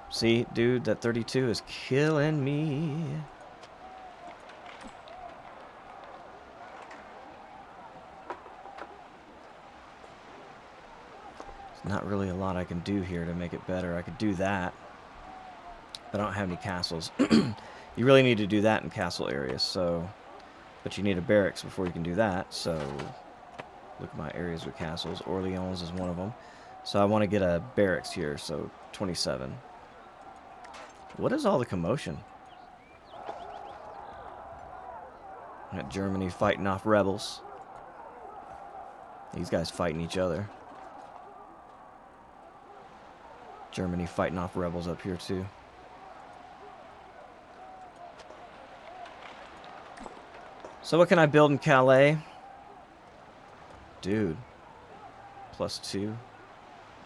See, dude, that 32 is killing me. There's not really a lot I can do here to make it better. I could do that, but I don't have any castles. You really need to do that in castle areas, so... But you need a barracks before you can do that, so... Look at my areas with castles. Orleans is one of them. So I want to get a barracks here, so 27. What is all the commotion? Got Germany fighting off rebels. These guys fighting each other. Germany fighting off rebels up here too. So what can I build in Calais? Dude. +2.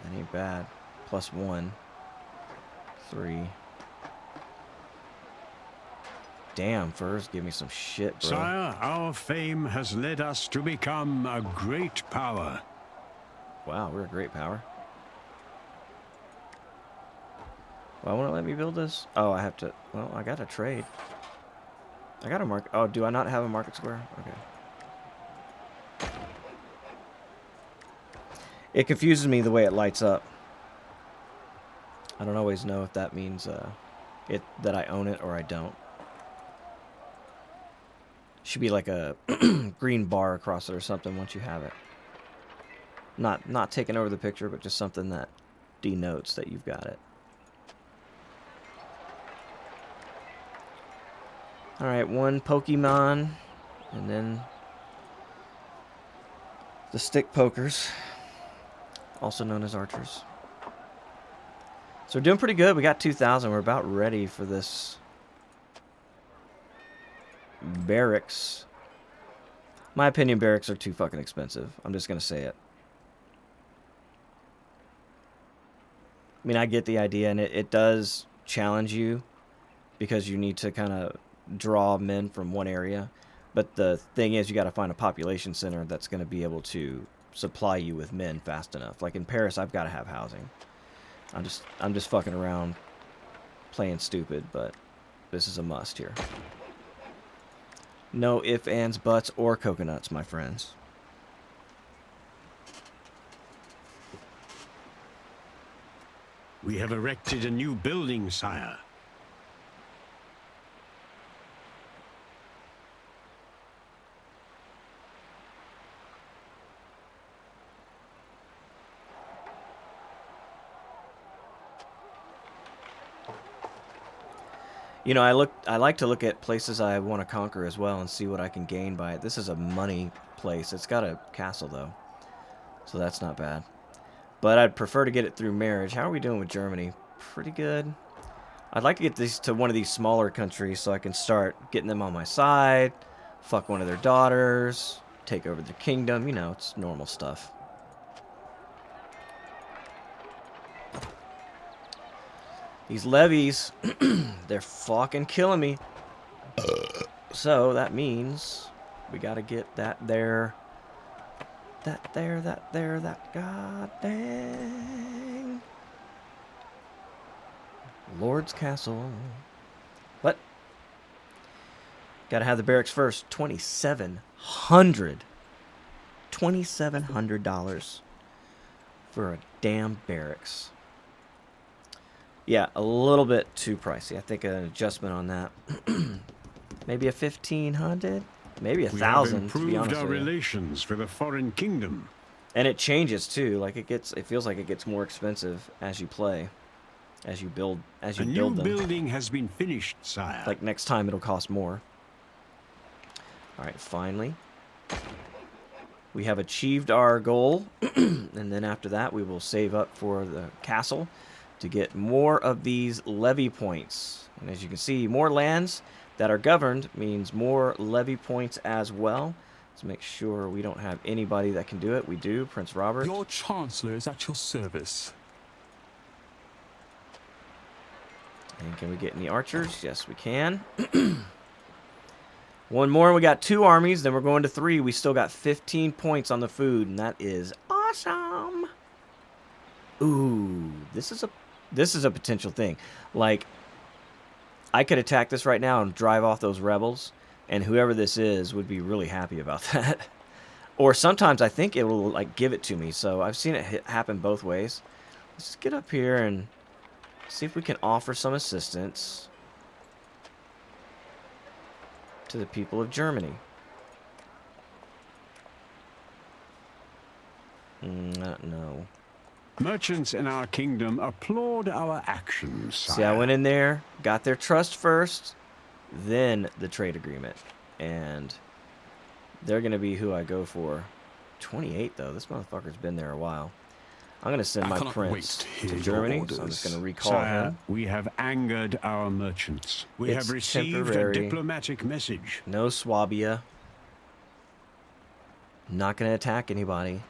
That ain't bad. +1. 3. Damn, furs, give me some shit, bro. Sire, our fame has led us to become a great power. Wow, we're a great power. Why won't it let me build this? Oh, I have to... Well, I got to trade. I got a market... Oh, do I not have a market square? Okay. It confuses me the way it lights up. I don't always know if that means that I own it or I don't. Should be like a green bar across it or something once you have it. Not taking over the picture, but just something that denotes that you've got it. Alright, one Pokemon, and then the stick pokers, also known as archers. So we're doing pretty good. We got 2,000. We're about ready for this barracks. My opinion, barracks are too fucking expensive. I'm just going to say it. I mean, I get the idea, and it does challenge you because you need to kind of draw men from one area. But the thing is, you got to find a population center that's going to be able to supply you with men fast enough. Like in Paris, I've got to have housing. I'm just fucking around playing stupid, but this is a must here. No ifs, ands, buts, or coconuts, my friends. We have erected a new building, sire. You know, I like to look at places I want to conquer as well and see what I can gain by it. This is a money place. It's got a castle, though, so that's not bad. But I'd prefer to get it through marriage. How are we doing with Germany? Pretty good. I'd like to get these to one of these smaller countries so I can start getting them on my side, fuck one of their daughters, take over their kingdom. You know, it's normal stuff. These levies, they're fucking killing me. So that means we gotta get that god dang Lord's Castle. What? Gotta have the barracks first. $2,700 for a damn barracks. Yeah, a little bit too pricey. I think an adjustment on that. Maybe a 1,500, maybe a 1,000. To be honest our with you. relations with a foreign kingdom. And it changes too. Like it feels like it gets more expensive as you play, as you build A them. new building has been finished, sire. Like next time it'll cost more. All right, finally. We have achieved our goal. And then after that, we will save up for the castle to get more of these levy points. And as you can see, more lands that are governed means more levy points as well. Let's make sure we don't have anybody that can do it. We do, Prince Robert. Your Chancellor is at your service. And can we get any archers? Yes, we can. One more, we got 2 armies, then we're going to 3. We still got 15 points on the food, and that is awesome. Ooh, this is a potential thing. Like, I could attack this right now and drive off those rebels, and whoever this is would be really happy about that. Or sometimes I think it will like give it to me. So I've seen it happen both ways. Let's just get up here and see if we can offer some assistance to the people of Germany. No. Merchants in our kingdom applaud our actions, sire. See, I went in there, got their trust first, then the trade agreement. And they're going to be who I go for. 28, though. This motherfucker's been there a while. I'm going to send I my cannot prince wait to hear to your Germany, so I'm orders. just going to recall Sire, him. we have angered our merchants. We It's have received temporary. a diplomatic message. No Swabia. Not going to attack anybody.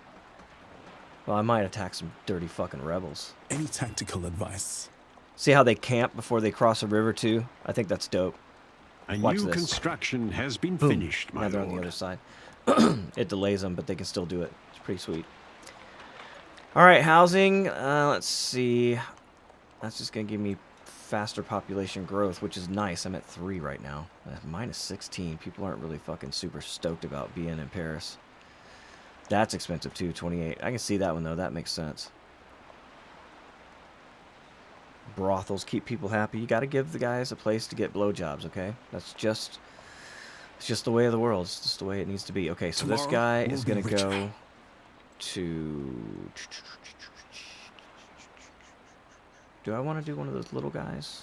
Well, I might attack some dirty fucking rebels. Any tactical advice? See how they camp before they cross a river, too? I think that's dope. A Watch new this. construction has been Boom. finished, my Now they're on the lord. other side. It delays them, but they can still do it. It's pretty sweet. All right, housing. Let's see. That's just going to give me faster population growth, which is nice. I'm at 3 right now. Minus 16. People aren't really fucking super stoked about being in Paris. That's expensive, too. 28. I can see that one, though. That makes sense. Brothels keep people happy. You got to give the guys a place to get blowjobs, okay? That's just... It's just the way of the world. It's just the way it needs to be. Okay, so this Tomorrow guy will is be going to richer. go to... Do I want to do one of those little guys?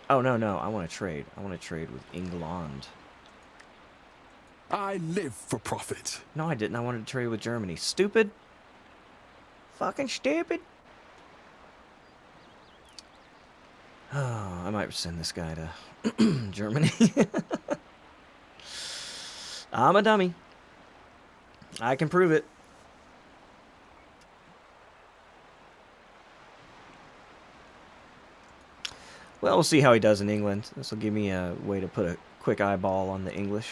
Oh, no. I want to trade. I want to trade with England. I live for profit. No, I didn't. I wanted to trade with Germany. Stupid. Fucking stupid. Oh, I might send this guy to Germany. I'm a dummy. I can prove it. Well, we'll see how he does in England. This will give me a way to put a quick eyeball on the English.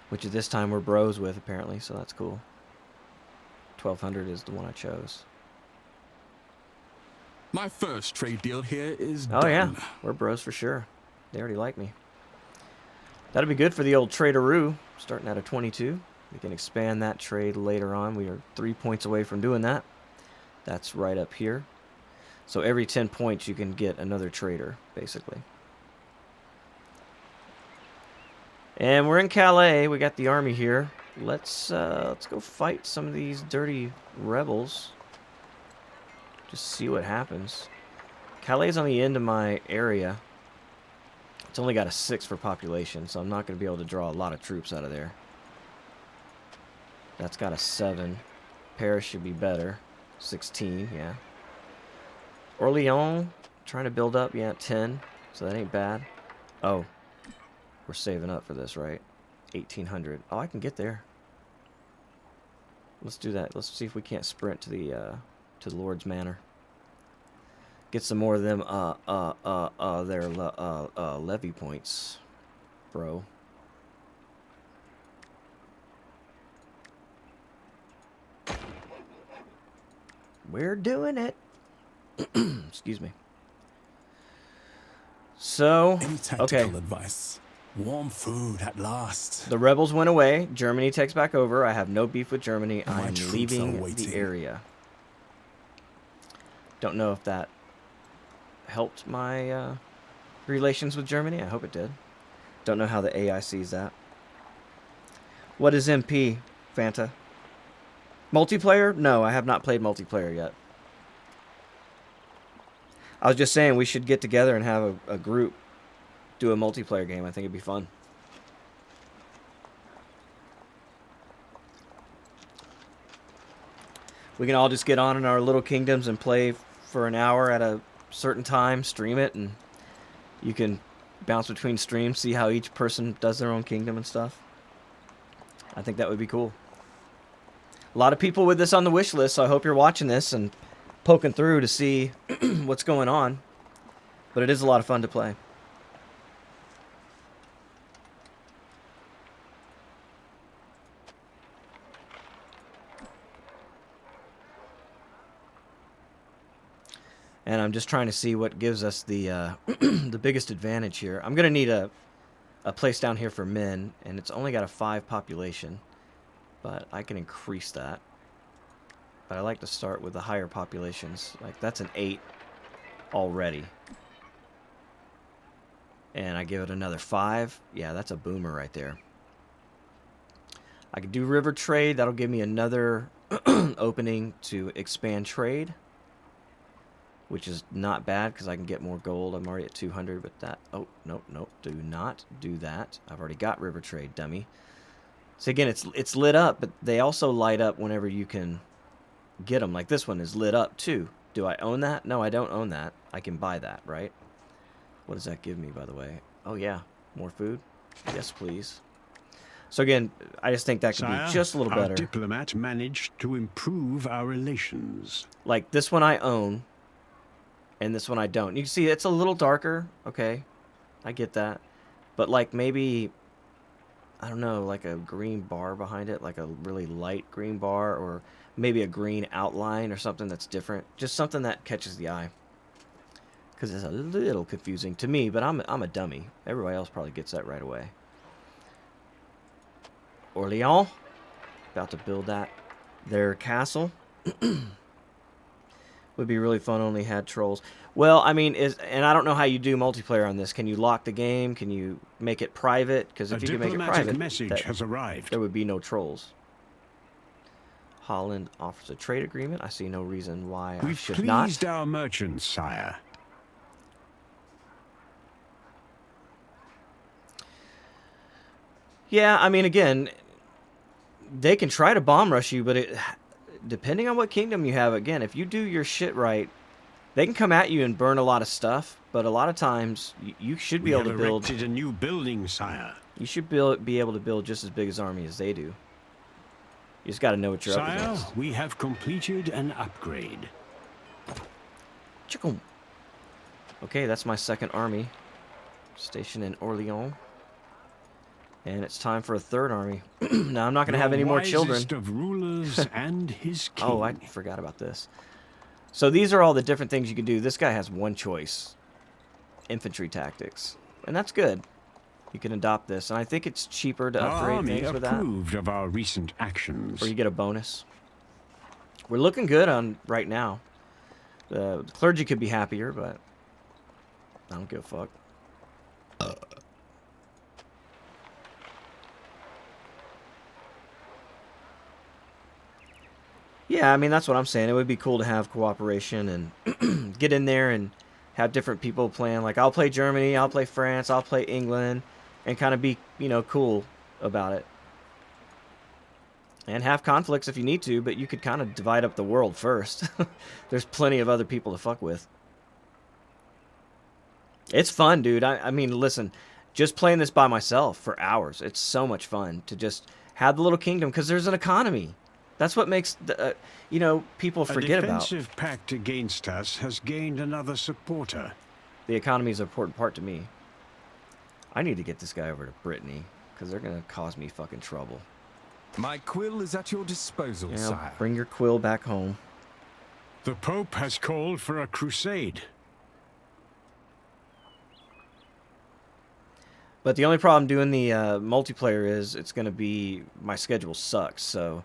Which at this time we're bros with, apparently, so that's cool. 1200 is the one I chose. My first trade deal here is Oh, done. yeah. We're bros for sure. They already like me. That'll be good for the old traderoo. Starting at a 22. We can expand that trade later on. We are 3 points away from doing that. That's right up here. So every 10 points you can get another trader, basically. And we're in Calais. We got the army here. Let's go fight some of these dirty rebels. Just see what happens. Calais is on the end of my area. It's only got a 6 for population, so I'm not going to be able to draw a lot of troops out of there. That's got a 7. Paris should be better. 16, yeah. Orleans, trying to build up, yeah, 10. So that ain't bad. Oh, we're saving up for this, right? 1800. Oh, I can get there. Let's do that. Let's see if we can't sprint to the Lord's Manor. Get some more of them their levy points, bro. We're doing it. Excuse me. So, Any tactical okay. advice? Warm food at last. The rebels went away. Germany takes back over. I have no beef with Germany. My I'm troops are leaving waiting. the area. Don't know if that helped my relations with Germany. I hope it did. Don't know how the AI sees that. What is MP, Fanta? Multiplayer? No, I have not played multiplayer yet. I was just saying we should get together and have a group do a multiplayer game. I think it'd be fun. We can all just get on in our little kingdoms and play for an hour at a certain time, stream it, and you can bounce between streams, see how each person does their own kingdom and stuff. I think that would be cool. A lot of people with this on the wish list, so I hope you're watching this and poking through to see what's going on. But it is a lot of fun to play. And I'm just trying to see what gives us the the biggest advantage here. I'm going to need a place down here for men, and it's only got a 5 population. But I can increase that. But I like to start with the higher populations. Like, that's an 8 already. And I give it another 5. Yeah, that's a boomer right there. I could do river trade. That'll give me another opening to expand trade, which is not bad because I can get more gold. I'm already at 200 with that. Oh, nope, nope. Do not do that. I've already got river trade, dummy. So again, it's lit up, but they also light up whenever you can get them. Like this one is lit up too. Do I own that? No, I don't own that. I can buy that, right? What does that give me, by the way? Oh, yeah. More food? Yes, please. So again, I just think that could Sire, be just a little better. Our diplomat managed to improve our relations. Like this one I own, and this one I don't. You can see it's a little darker. Okay, I get that. But like maybe, I don't know, like a green bar behind it, like a really light green bar, or maybe a green outline or something that's different. Just something that catches the eye. Because it's a little confusing to me, but I'm a dummy. Everybody else probably gets that right away. Orleans, about to build that their castle. Would be really fun. Only had trolls. Well, I mean, and I don't know how you do multiplayer on this. Can you lock the game? Can you make it private? Because if you can make it private, message has arrived. There would be no trolls. Holland offers a trade agreement. I see no reason why I We've should not. pleased our merchants, sire. Yeah, I mean, again, they can try to bomb rush you, but depending on what kingdom you have, again, if you do your shit right, they can come at you and burn a lot of stuff. But a lot of times, you should be able to build. We have erected a new building, sire. You should be able to build just as big an army as they do. You just got to know what you're up Sire, against. we have completed an upgrade. Chicken. Okay, that's my second army. Stationed in Orleans. And it's time for a third army. Now, I'm not going to have any more children. Wisest of rulers and his king. Oh, I forgot about this. So these are all the different things you can do. This guy has one choice. Infantry tactics. And that's good. You can adopt this. And I think it's cheaper to Our upgrade army things with that. approved of our recent actions. Or you get a bonus. We're looking good on right now. The clergy could be happier, but I don't give a fuck. Yeah, I mean, that's what I'm saying. It would be cool to have cooperation and get in there and have different people playing. Like, I'll play Germany, I'll play France, I'll play England, and kind of be, you know, cool about it. And have conflicts if you need to, but you could kind of divide up the world first. There's plenty of other people to fuck with. It's fun, dude. I mean, listen, just playing this by myself for hours, it's so much fun to just have the little kingdom, because there's an economy. That's what makes, you know, people forget A about. defensive pact against us has gained another supporter. The economy is an important part to me. I need to get this guy over to Brittany, because they're going to cause me fucking trouble. My quill is at your disposal, Yeah, sire. bring your quill back home. The Pope has called for a crusade. But the only problem doing the multiplayer is it's going to be, my schedule sucks, so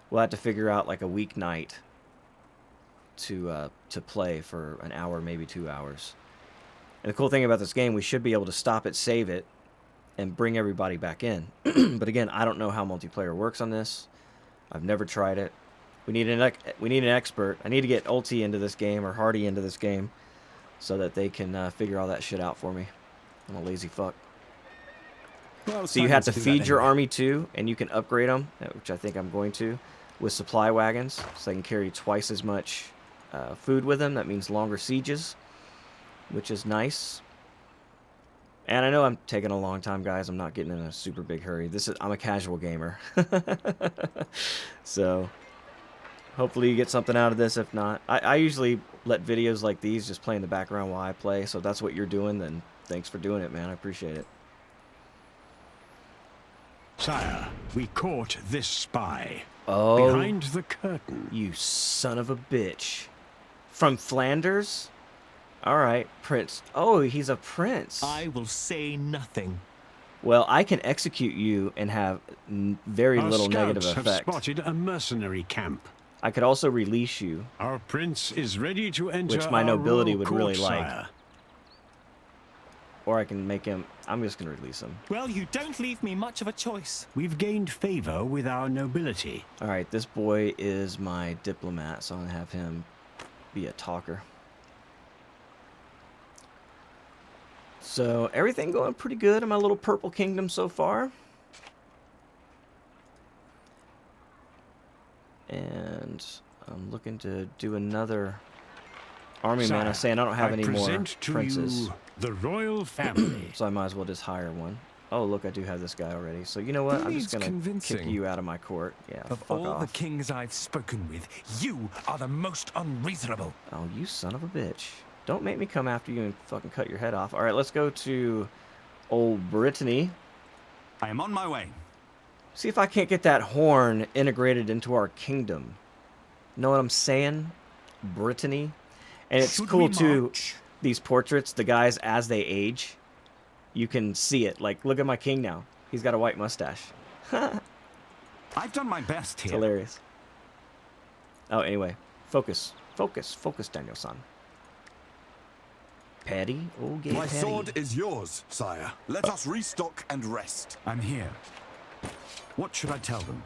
we'll have to figure out like a weeknight to play for an hour, maybe 2 hours. And the cool thing about this game, we should be able to stop it, save it, and bring everybody back in. But again, I don't know how multiplayer works on this. I've never tried it. We need an expert. I need to get Ulti into this game, or Hardy into this game, so that they can figure all that shit out for me. I'm a lazy fuck. Well, So you have to feed your army too, and you can upgrade them, which I think I'm going to, with supply wagons, so they can carry twice as much food with them. That means longer sieges, which is nice. And I know I'm taking a long time, guys. I'm not getting in a super big hurry. I'm a casual gamer. So hopefully you get something out of this. If not, I usually let videos like these just play in the background while I play. So if that's what you're doing, then thanks for doing it, man. I appreciate it. Sire, we caught this spy. Oh, Behind the curtain. you son of a bitch. From Flanders? Alright, Prince. Oh, he's a prince. I will say nothing. Well, I can execute you and have very Our little negative scouts have effect. spotted a mercenary camp. I could also release you, Our prince is ready to enter which my our nobility royal would court, really like. sire. Or I can make him... I'm just going to release him. Well, you don't leave me much of a choice. We've gained favor with our nobility. Alright, this boy is my diplomat, so I'm going to have him be a talker. So, everything going pretty good in my little purple kingdom so far. And I'm looking to do another army man. I'm saying I don't have any more present to princes. you the royal family. So I might as well just hire one. Oh, look, I do have this guy already. So you know what? Who I'm just needs going to kick convincing? you out of my court. Yeah, Of fuck all off. the kings I've spoken with, you are the most unreasonable. Oh, you son of a bitch. Don't make me come after you and fucking cut your head off. All right, let's go to old Brittany. I am on my way. See if I can't get that horn integrated into our kingdom. Know what I'm saying? Brittany. And it's Should cool we too, march? these portraits, the guys as they age, you can see it. Like, look at my king now. He's got a white mustache. I've done my best It's here. hilarious. Oh, anyway. Focus. Focus. Focus, Daniel-san. Patty. Oh, yeah, My Patty. sword is yours, sire. Let us restock and rest. I'm here. What should I tell them?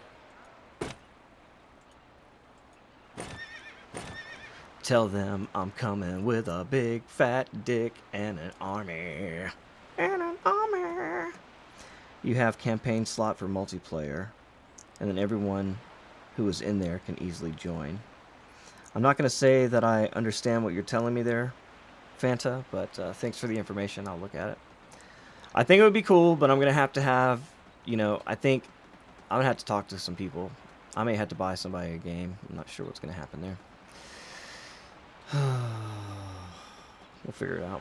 Tell them I'm coming with a big fat dick and an army. And an army. You have campaign slot for multiplayer. And then everyone who is in there can easily join. I'm not going to say that I understand what you're telling me there, Fanta, but thanks for the information. I'll look at it. I think it would be cool, but I'm going to have, you know, I think I'm going to have to talk to some people. I may have to buy somebody a game. I'm not sure what's going to happen there. We'll figure it out.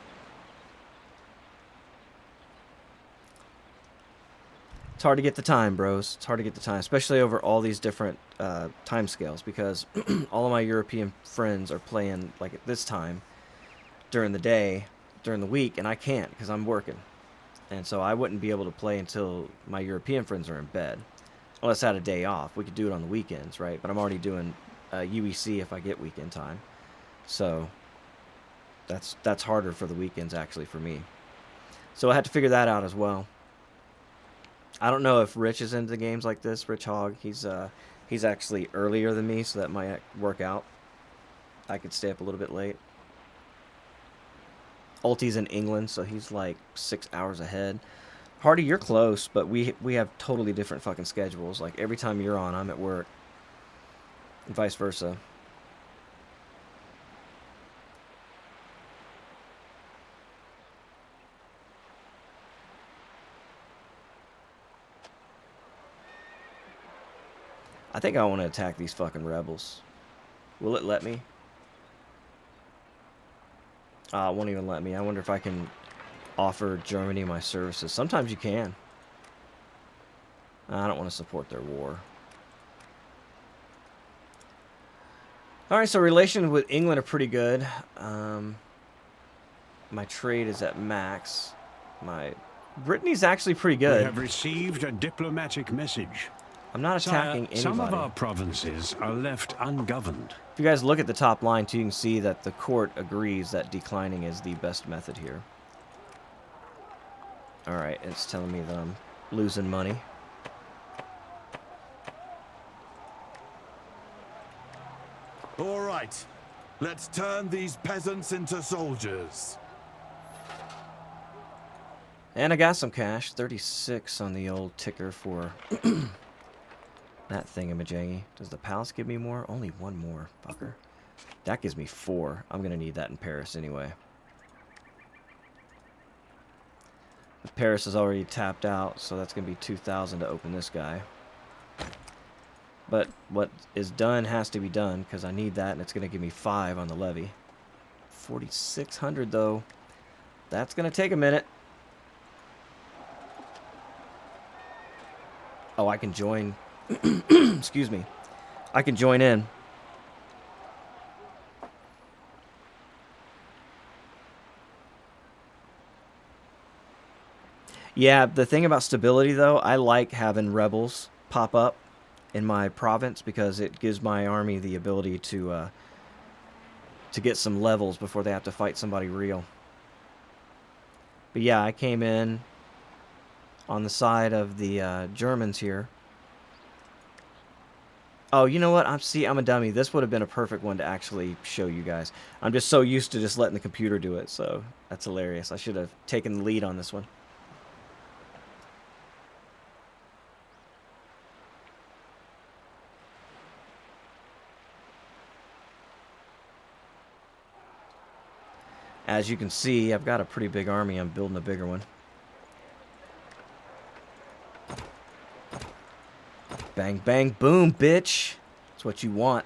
It's hard to get the time, bros. It's hard to get the time, especially over all these different time scales, because all of my European friends are playing like at this time during the day, during the week, and I can't because I'm working. And so I wouldn't be able to play until my European friends are in bed. Unless I had a day off. We could do it on the weekends, right? But I'm already doing UEC if I get weekend time. So that's harder for the weekends actually for me. So I had to figure that out as well. I don't know if Rich is into games like this. Rich Hogg, he's actually earlier than me, so that might work out. I could stay up a little bit late. Ulti's in England, so he's like 6 hours ahead. Hardy, you're close, but we have totally different fucking schedules. Like, every time you're on, I'm at work. And vice versa. I think I want to attack these fucking rebels. Will it let me? It won't even let me. I wonder if I can offer Germany my services. Sometimes you can. I don't want to support their war. Alright, so relations with England are pretty good. My trade is at max. Brittany's actually pretty good. We have received a diplomatic message. I'm not attacking anybody. Some of our provinces are left ungoverned. If you guys look at the top line too, you can see that the court agrees that declining is the best method here. Alright, it's telling me that I'm losing money. All right. Let's turn these peasants into soldiers. And I got some cash. 36 on the old ticker for that thingamajiggy. Does the palace give me more? Only one more, fucker. That gives me 4. I'm going to need that in Paris anyway. But Paris is already tapped out, so that's going to be 2,000 to open this guy. But what is done has to be done, because I need that, and it's going to give me 5 on the levy. 4,600, though. That's going to take a minute. Oh, I can join. Excuse me. I can join in. Yeah, the thing about stability, though, I like having rebels pop up in my province because it gives my army the ability to get some levels before they have to fight somebody real. But yeah, I came in on the side of the Germans here. Oh, you know what? I'm a dummy. This would have been a perfect one to actually show you guys. I'm just so used to just letting the computer do it, so that's hilarious. I should have taken the lead on this one. As you can see, I've got a pretty big army. I'm building a bigger one. Bang, bang, boom, bitch. That's what you want.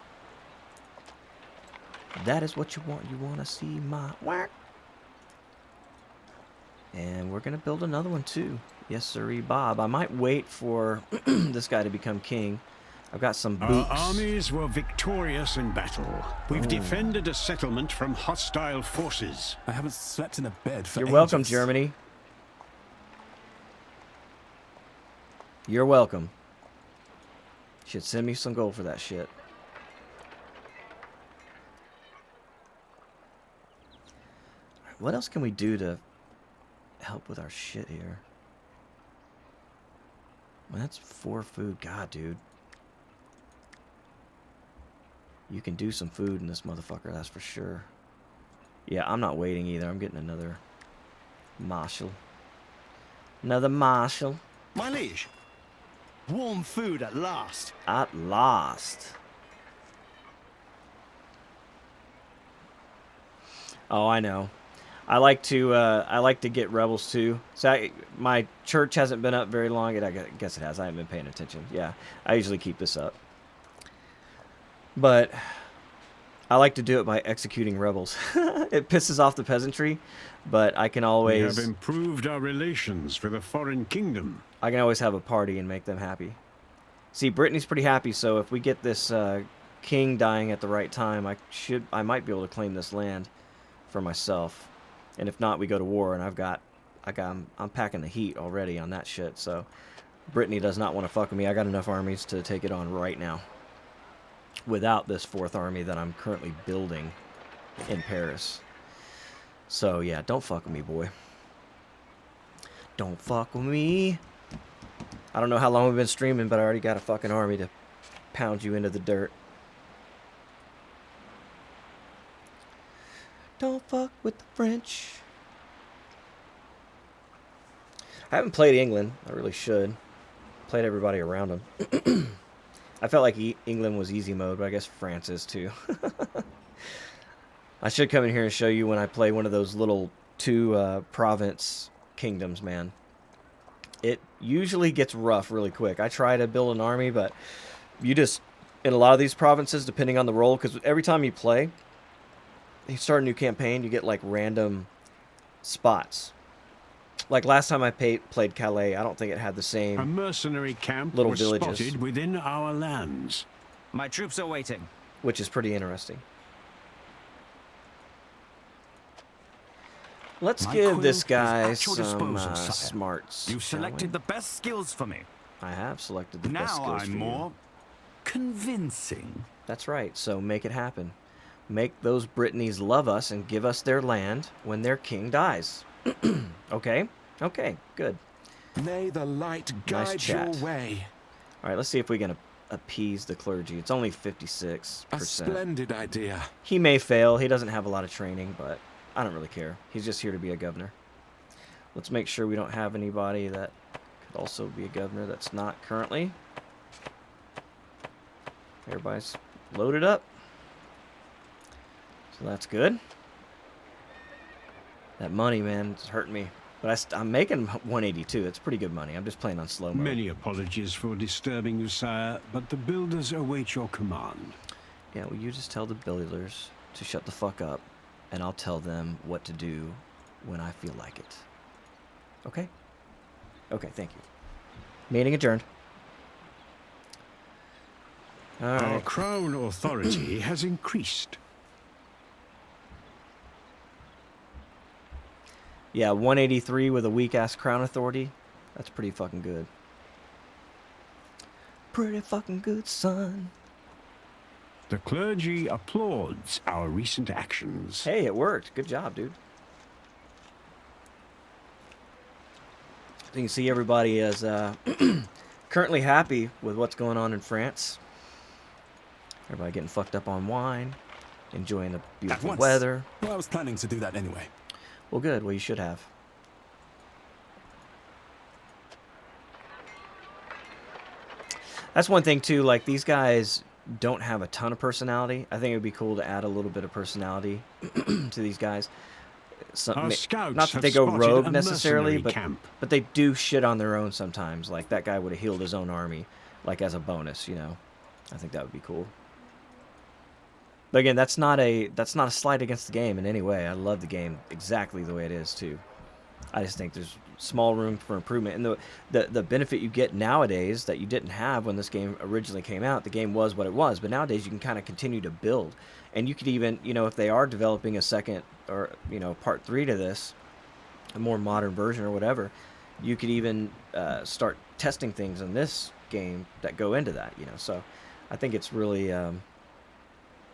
That is what you want. You want to see my work. And we're going to build another one, too. Yes, sirree, Bob. I might wait for this guy to become king. I've got some boots. Our armies were victorious in battle. We've defended a settlement from hostile forces. I haven't slept in a bed for You're ages. welcome, Germany. You're welcome. Should send me some gold for that shit. What else can we do to help with our shit here? Well, that's 4 food. God, dude. You can do some food in this motherfucker, that's for sure. Yeah, I'm not waiting either. I'm getting another marshal. Another marshal. My liege, warm food at last. At last. Oh, I know. I like to get rebels too. So my church hasn't been up very long. I guess it has. I haven't been paying attention. Yeah, I usually keep this up. But I like to do it by executing rebels. It pisses off the peasantry, but I can always... We have improved our relations with a foreign kingdom. I can always have a party and make them happy. See, Brittany's pretty happy, so if we get this king dying at the right time, I might be able to claim this land for myself. And if not, we go to war, and I'm packing the heat already on that shit, so Brittany does not want to fuck with me. I got enough armies to take it on right now. Without this 4th army that I'm currently building in Paris. So, yeah, don't fuck with me, boy. Don't fuck with me. I don't know how long we've been streaming, but I already got a fucking army to pound you into the dirt. Don't fuck with the French. I haven't played England. I really should. Played everybody around them. I felt like England was easy mode, but I guess France is too. I should come in here and show you when I play one of those little 2 province kingdoms, man. It usually gets rough really quick. I try to build an army, but you just, in a lot of these provinces, depending on the role, because every time you play, you start a new campaign, you get like random spots. Like last time I played Calais, I don't think it had the A same mercenary camp little was villages. spotted within our lands. My troops are waiting. which is pretty interesting. Let's My give quill this is guy at your some disposal, sire. smarts. You've shall we? selected the best skills for me. I have selected the best Now skills for I'm you. more convincing. That's right, so make it happen. Make those Brittanies love us and give us their land when their king dies. Okay? Okay, good. May the light Nice guide chat. your way. Alright, let's see if we can appease the clergy. It's only 56%. A splendid idea. He may fail. He doesn't have a lot of training, but I don't really care. He's just here to be a governor. Let's make sure we don't have anybody that could also be a governor that's not currently. Everybody's loaded up. So that's good. That money, man, it's hurting me. But I'm making 182. It's pretty good money. I'm just playing on slow mode. Many apologies for disturbing you, sire, but the builders await your command. Yeah, well, you just tell the builders to shut the fuck up, and I'll tell them what to do when I feel like it. Okay? Okay, thank you. Meeting adjourned. All Our right. crown authority has increased. Yeah, 183 with a weak-ass crown authority. That's pretty fucking good. Pretty fucking good, son. The clergy applauds our recent actions. Hey, it worked. Good job, dude. So you can see everybody is currently happy with what's going on in France. Everybody getting fucked up on wine, enjoying the beautiful once. weather. Well, I was planning to do that anyway. Well, good. Well, you should have. That's one thing, too. Like, these guys don't have a ton of personality. I think it would be cool to add a little bit of personality to these guys. Our scouts Not that have they go spotted rogue a necessarily, mercenary but camp. they do shit on their own sometimes. Like, that guy would have healed his own army, like, as a bonus, you know. I think that would be cool. But again, that's not a slight against the game in any way. I love the game exactly the way it is too. I just think there's small room for improvement. And the benefit you get nowadays that you didn't have when this game originally came out, the game was what it was, but nowadays you can kind of continue to build. And you could even, you know, if they are developing a second or, you know, part 3 to this, a more modern version or whatever, you could even start testing things in this game that go into that, you know. So I think it's really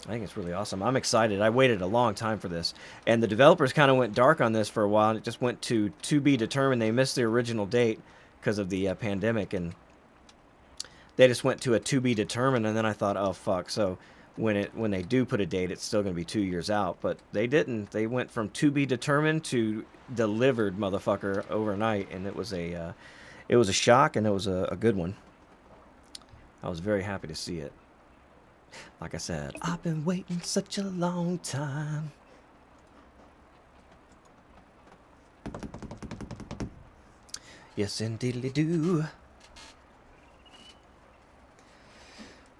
I think it's really awesome. I'm excited. I waited a long time for this. And the developers kind of went dark on this for a while. And it just went to be determined. They missed the original date because of the pandemic. And they just went to a to be determined. And then I thought, oh, fuck. So when they do put a date, it's still going to be 2 years out. But they didn't. They went from to be determined to delivered, motherfucker, overnight. And it was a shock, and it was a good one. I was very happy to see it. Like I said, I've been waiting such a long time. Yes, indeedly do.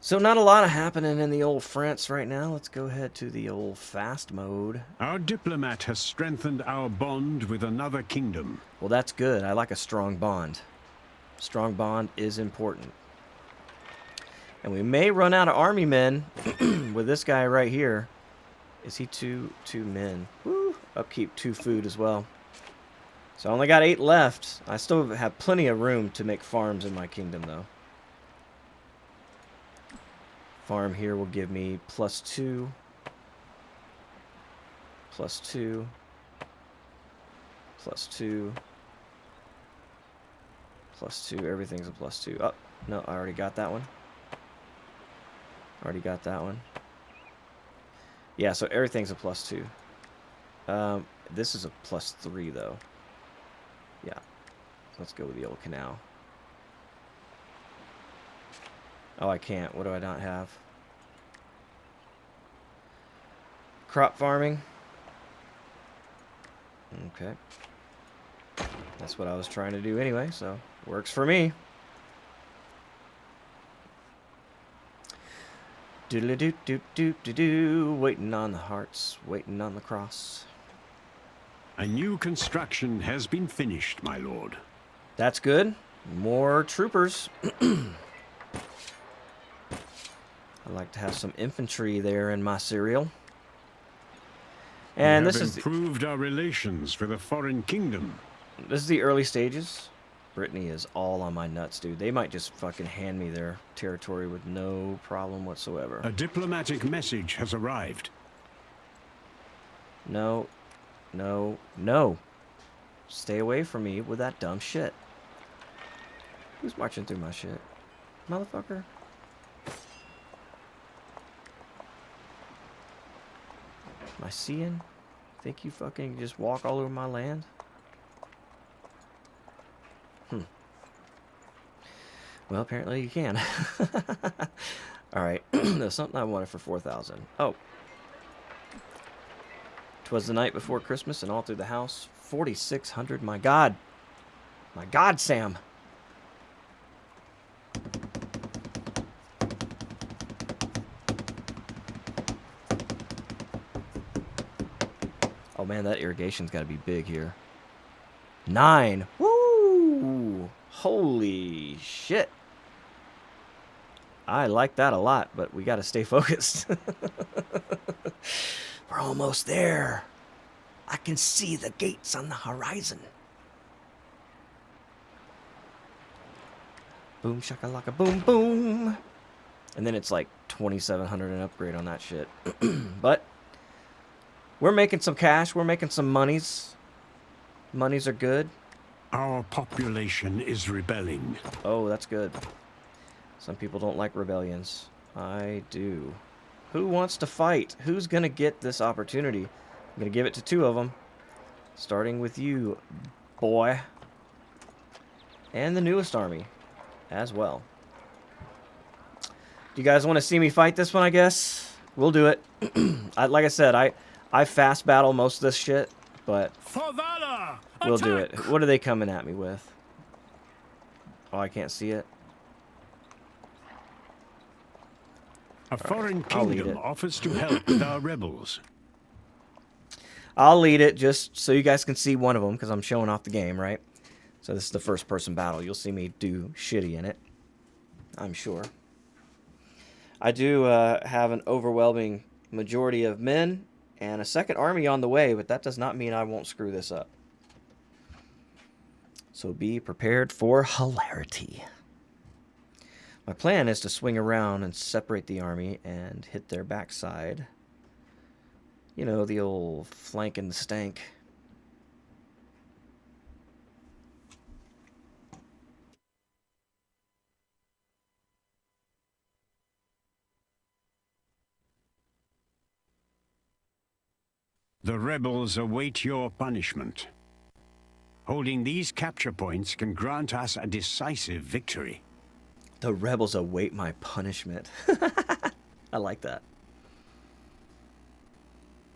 So not a lot of happening in the old France right now. Let's go ahead to the old fast mode. Our diplomat has strengthened our bond with another kingdom. Well, that's good. I like a strong bond. Strong bond is important. And we may run out of army men with this guy right here. Is he two men? Woo! Upkeep 2 food as well. So I only got 8 left. I still have plenty of room to make farms in my kingdom, though. Farm here will give me +2. +2. +2. +2. Everything's a +2. Oh, no, I already got that one. Already got that one. Yeah, so everything's a +2. This is a +3 though. Yeah. Let's go with the old canal. Oh, I can't. What do I not have? Crop farming. Okay. That's what I was trying to do anyway, so works for me. Doodle-doo-doo-doo-doo-doo. Waiting on the hearts, waiting on the cross. A new construction has been finished, my lord. That's good. More troopers. I like to have some infantry there in my cereal. And We this have is improved our relations with a foreign kingdom. the early stages. Brittany is all on my nuts, dude. They might just fucking hand me their territory with no problem whatsoever. A diplomatic message has arrived. No. No. No. Stay away from me with that dumb shit. Who's marching through my shit? Motherfucker. Am I seeing? Think you fucking just walk all over my land? Well, apparently you can. Alright. There's something I wanted for 4,000. Oh. 'Twas the night before Christmas and all through the house. 4,600. My God. My God, Sam. Oh man, that irrigation's got to be big here. 9. Woo! Holy shit. I like that a lot, but we got to stay focused. We're almost there. I can see the gates on the horizon. Boom shakalaka boom boom. And then it's like 2,700 an upgrade on that shit. But we're making some cash. We're making some monies. Monies are good. Our population is rebelling. Oh, that's good. Some people don't like rebellions. I do. Who wants to fight? Who's going to get this opportunity? I'm going to give it to 2 of them. Starting with you, boy. And the newest army as well. Do you guys want to see me fight this one, I guess? We'll do it. Like I said, I fast battle most of this shit, but For valor! we'll do Attack! it. What are they coming at me with? Oh, I can't see it. A foreign I'll lead kingdom it. offers to help with our rebels. I'll lead it just so you guys can see one of them, because I'm showing off the game, right? So this is the first-person battle. You'll see me do shitty in it, I'm sure. I do have an overwhelming majority of men and a second army on the way, but that does not mean I won't screw this up. So be prepared for hilarity. My plan is to swing around and separate the army and hit their backside. You know, the old flank and the stank. The rebels await your punishment. Holding these capture points can grant us a decisive victory. The rebels await my punishment. I like that.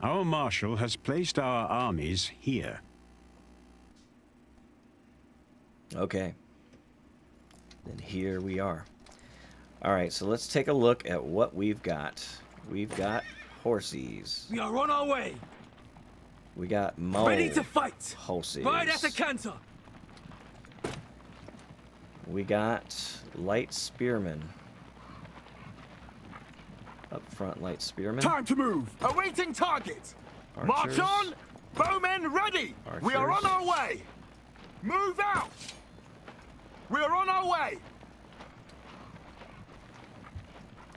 Our marshal has placed our armies here. Okay. Then here we are. Alright, so let's take a look at what we've got. We've got horsies. We are on our way! We got mole Ready to fight! horses. Right at the canter! We got light spearmen. Up front, light spearmen. Time to move. Awaiting target. March Archers. on. Bowmen ready. We are on Archers. our way. Move out. We are on our way.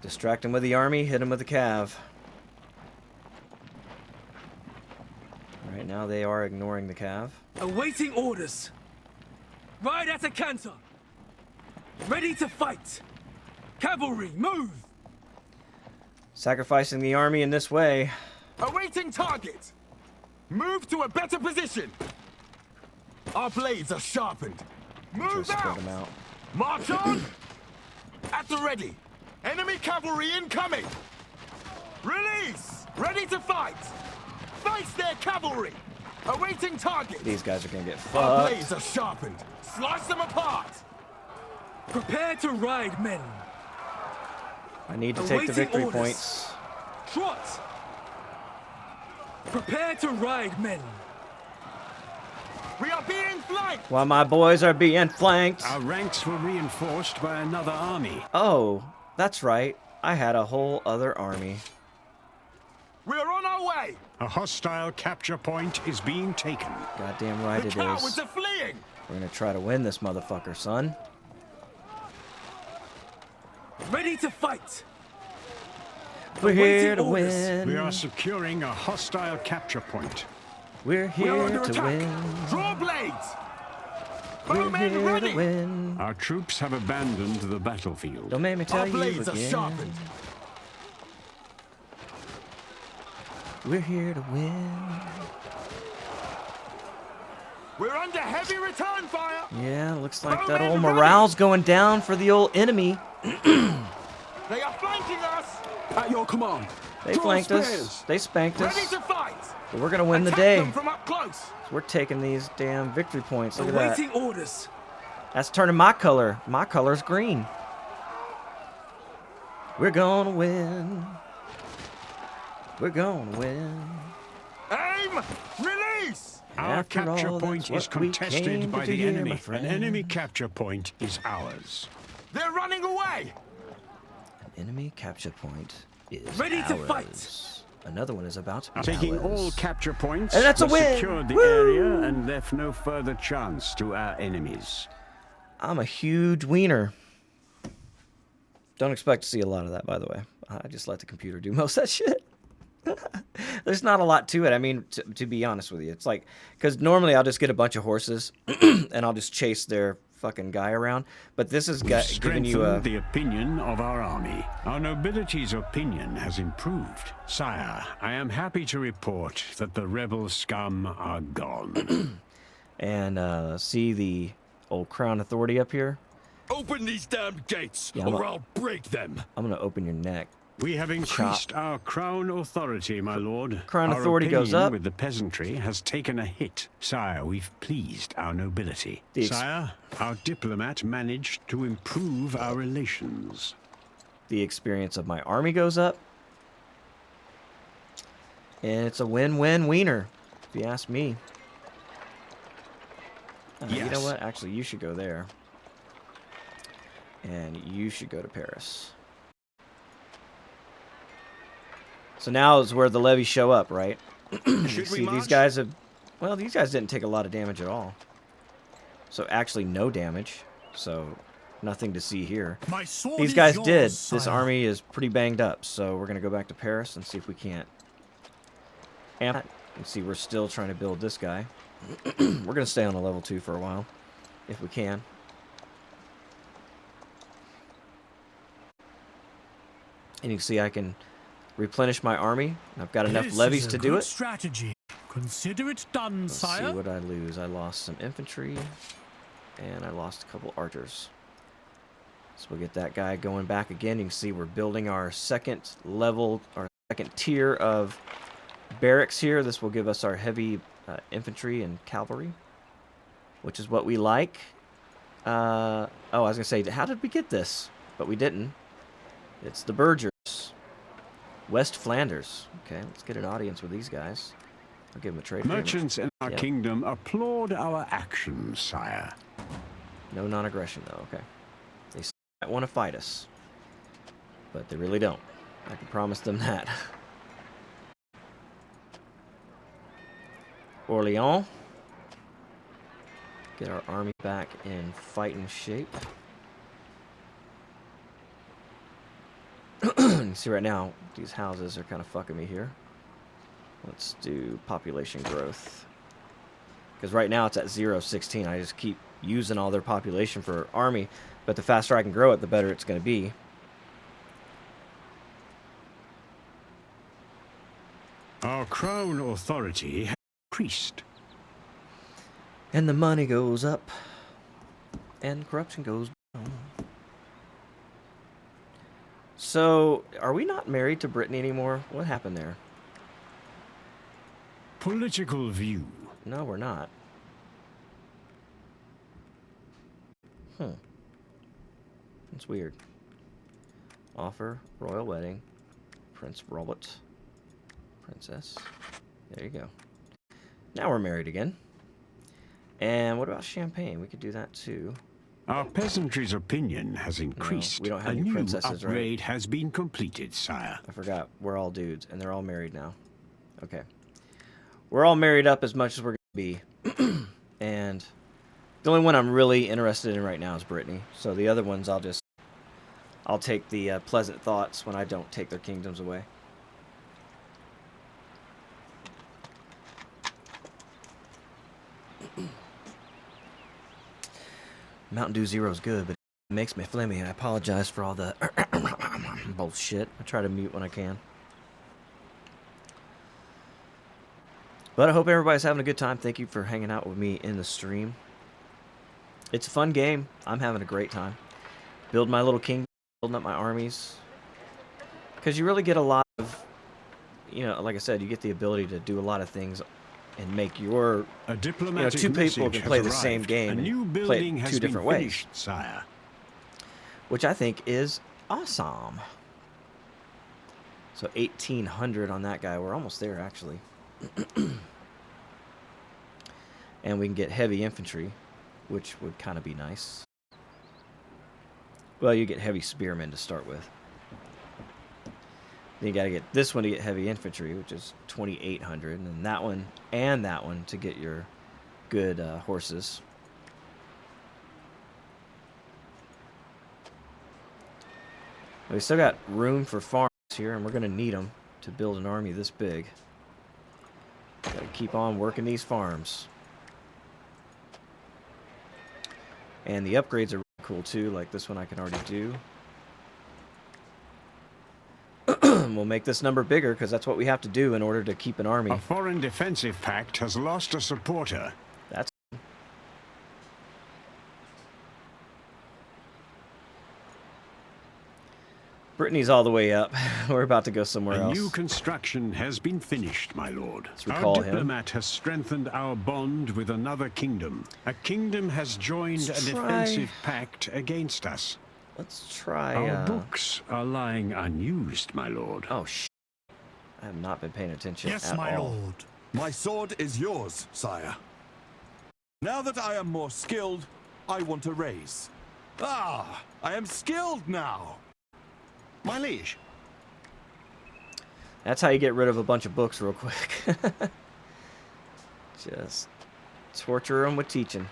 Distract them with the army, hit them with the cav. Right now they are ignoring the cav. Awaiting orders! Right at the canter! Ready to fight! Cavalry, move! Sacrificing the army in this way. Awaiting target. Move to a better position. Our blades are sharpened. Try to Move spread out! them out. March on! At the ready! Enemy cavalry incoming! Release! Ready to fight! Face their cavalry! Awaiting target! These guys are gonna get Our fucked. blades are sharpened! Slice them apart! Prepare to ride, men. I need to take the Awaiting victory orders. points. Trot. Prepare to ride, men. We are being flanked! While my boys are being flanked. Our ranks were reinforced by another army. Oh, that's right. I had a whole other army. We are on our way! A hostile capture point is being taken. Goddamn right The it cowards is. are fleeing! We're gonna try to win this motherfucker, son. Ready to fight. We're here Awaiting to orders. win. We are securing a hostile capture point. We're We are here under to attack! win. Draw blades! We're Bowmen here ready! to win. Our troops have abandoned the battlefield. Don't make me tell Our you blades are again. sharpened! We're here to win. We're under heavy return fire! Yeah, looks like that Bowmen old ready! morale's going down for the old enemy. They are flanking us! At your command. They Draw flanked us. spears. They spanked Ready us. to fight! But we're gonna win the Attack day. them from up close! We're taking these damn victory points. Look at that. Awaiting orders. That's turning my color. My color's green. We're gonna win. We're gonna win. Aim! Release! Our After capture all, point that's is what we contested came by to the do, enemy. my An friend. enemy capture point is ours. They're running away! Enemy capture point is Ready to ours. fight. Another one is about to be Taking ours. all capture points, And that's a we win! secured the Woo! area and left no further chance to our enemies. I'm a huge wiener. Don't expect to see a lot of that, by the way. I just let the computer do most of that shit. There's not a lot to it. I mean, to be honest with you, it's like, because normally I'll just get a bunch of horses and I'll just chase their fucking guy around. But this is giving Strengthened you a. the opinion of our army. Our nobility's opinion has improved. Sire, I am happy to report that the rebel scum are gone. And see the old crown authority up here? Open these damn gates, Yeah, or I'll break them! I'm going to open your neck. We have increased our crown authority, my lord. Crown Our authority goes opinion up. with the peasantry has taken a hit. Sire, we've pleased our nobility. The Sire, our diplomat managed to improve our relations. The experience of my army goes up. And it's a win-win wiener, if you ask me. You know Yes. what? Actually, you should go there. And you should go to Paris. So now is where the levies show up, right? You see, these guys have... Well, these guys didn't take a lot of damage at all. So actually no damage. So nothing to see here. My sword These is guys yours, did. This sire. army is pretty banged up. So we're going to go back to Paris and see if we can't amp it. And see, we're still trying to build this guy. We're going to stay on a level 2 for a while. If we can. And you can see I can replenish my army. I've got enough This levies is to a do good it. Strategy. Consider it done, Let's sire. see what I lose. I lost some infantry. And I lost a couple archers. So we'll get that guy going back again. You can see we're building our second level, our second tier of barracks here. This will give us our heavy infantry and cavalry, which is what we like. Oh, I was going to say, how did we get this? But we didn't. It's the Burgers. West Flanders. Okay, let's get an audience with these guys. I'll give them a trade agreement. Merchants in our Yep. kingdom applaud our actions, sire. No non-aggression, though. Okay. They might want to fight us. But they really don't. I can promise them that. Orleans. Get our army back in fighting shape. You see right now, these houses are kind of fucking me here. Let's do population growth. Because right now it's at 0.16. I just keep using all their population for army. But the faster I can grow it, the better it's going to be. Our crown authority has increased. And the money goes up. and corruption goes down. So, are we not married to Brittany anymore? What happened there? Political view. No, we're not. That's weird. Offer, royal wedding, Prince Robert, princess. There you go. Now we're married again. And what about champagne? We could do that too. Our peasantry's opinion has increased. we don't have A any new princesses, right? upgrade has been completed, sire. I forgot. We're all dudes, and they're all married now. Okay. We're all married up as much as we're going to be. And the only one I'm really interested in right now is Brittany. So the other ones I'll take the pleasant thoughts when I don't take their kingdoms away. Mountain Dew Zero is good, but it makes me phlegmy. I apologize for all the bullshit. I try to mute when I can. But I hope everybody's having a good time. Thank you for hanging out with me in the stream. It's a fun game. I'm having a great time. Building my little kingdom, building up my armies. Because you really get a lot of, you know, like I said, you get the ability to do a lot of things and make your, A diplomatic two people message can has play the arrived. same game A and new play it building has two been different ways. finished, sire. Which I think is awesome. So 1,800 on that guy. We're almost there, actually. And we can get heavy infantry, which would kind of be nice. Well, you get heavy spearmen to start with. Then you got to get this one to get heavy infantry, which is 2,800, and that one to get your good horses. We still got room for farms here, and we're going to need them to build an army this big. Got to keep on working these farms. And the upgrades are really cool too, like this one I can already do. We'll make this number bigger because that's what we have to do in order to keep an army. A foreign defensive pact has lost a supporter. That's Brittany's all the way up. We're about to go somewhere A else. new construction has been finished, my lord. recall Our him. diplomat has strengthened our bond with another kingdom. A kingdom has joined Let's a try- defensive pact against us. Let's try. Our books are lying unused, my lord. Oh I have not been paying attention Yes, at my all. lord. My sword is yours, sire. Now that I am more skilled, I want a raise. Ah, I am skilled now. My liege. That's how you get rid of a bunch of books real quick. Just torture them with teaching.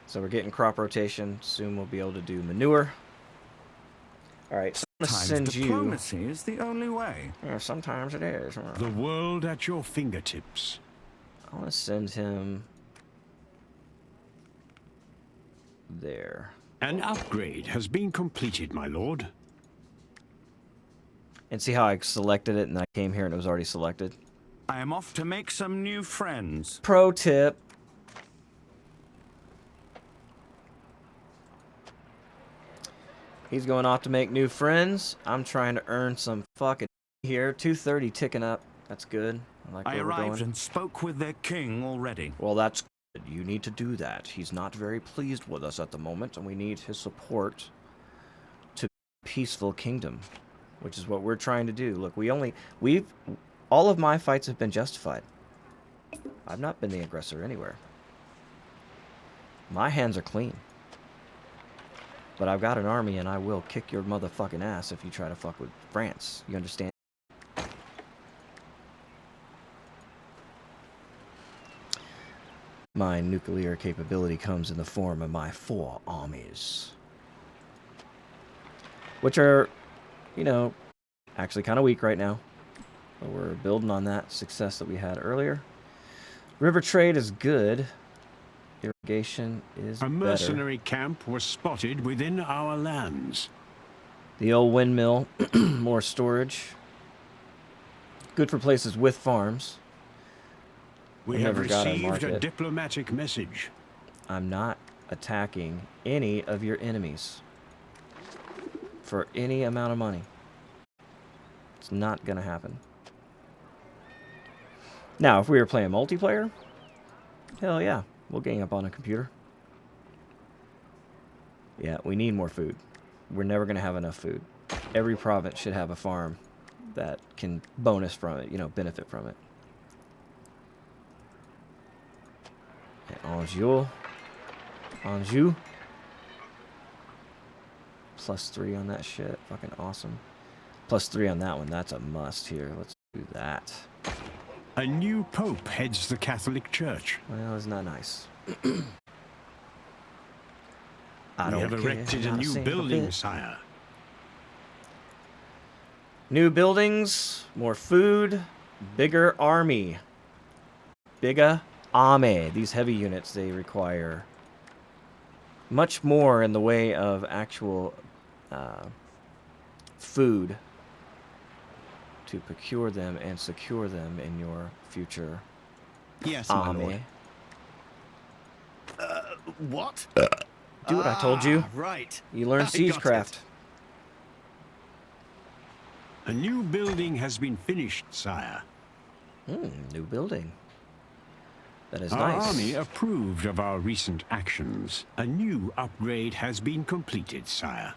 So we're getting crop rotation. Soon we'll be able to do manure. All right, so I'm gonna send you. Diplomacy is the only way. Yeah, sometimes it is. The world at your fingertips. I want to send him there. An upgrade has been completed, my lord. And see how I selected it and then I came here and it was already selected? I am off to make some new friends. Pro tip. He's going off to make new friends. I'm trying to earn some fucking here. 230 ticking up. That's good. I like I where we're arrived going. and spoke with their king already. Well, that's good. You need to do that. He's not very pleased with us at the moment, and we need his support to peaceful kingdom, which is what we're trying to do. Look, all of my fights have been justified. I've not been the aggressor anywhere. My hands are clean. But I've got an army, and I will kick your motherfucking ass if you try to fuck with France. You understand? My nuclear capability comes in the form of my 4 armies. Which are, you know, actually kind of weak right now. But we're building on that success that we had earlier. River trade is good. Irrigation is A better. mercenary camp was spotted within our lands. The old windmill, more storage. Good for places with farms. We have never got a received a market. diplomatic message. I'm not attacking any of your enemies for any amount of money. It's not gonna happen. Now, if we were playing multiplayer, hell yeah, we'll gang up on a computer. Yeah, we need more food. We're never gonna have enough food. Every province should have a farm that can bonus from it, you know, benefit from it. And Anjou. +3 on that shit. Fucking awesome. +3 on that one. That's a must here. Let's do that. A new pope heads the Catholic Church. Well, isn't that nice? We have erected a new building, sire. New buildings, more food, bigger army. Bigger army. These heavy units, they require much more in the way of actual food to procure them and secure them in your future Yes, army. my lord. What? Do what I told you. Right. You learn I got siegecraft. it. A new building has been finished, sire. New building. That is Our nice. army approved of our recent actions. A new upgrade has been completed, sire.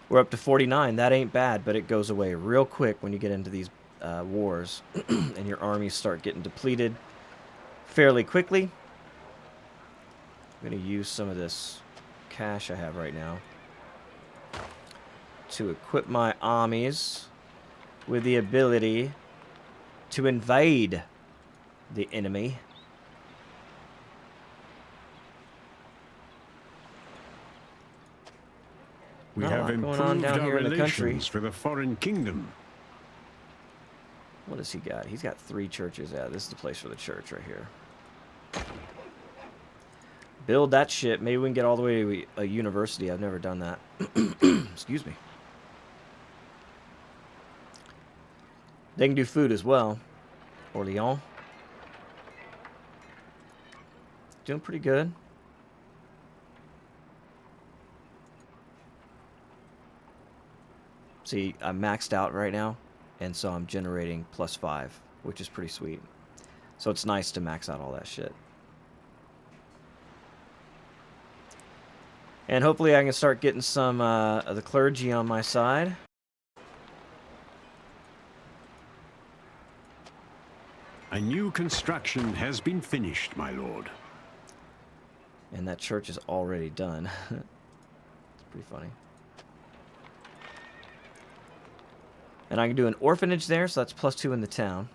We're up to 49. That ain't bad, but it goes away real quick when you get into these wars and your armies start getting depleted fairly quickly. I'm going to use some of this cash I have right now to equip my armies with the ability to invade the enemy. We Not a have lot going on improved down our here in the country. relations with a foreign kingdom. What has he got? He's got 3 churches. Yeah, this is the place for the church right here. Build that shit. Maybe we can get all the way to a university. I've never done that. Excuse me. They can do food as well. Orléans. Doing pretty good. See, I'm maxed out right now, and so I'm generating +5, which is pretty sweet. So it's nice to max out all that shit. And hopefully I can start getting some of the clergy on my side. A new construction has been finished, my lord. And that church is already done. It's pretty funny. And I can do an orphanage there, so that's +2 in the town.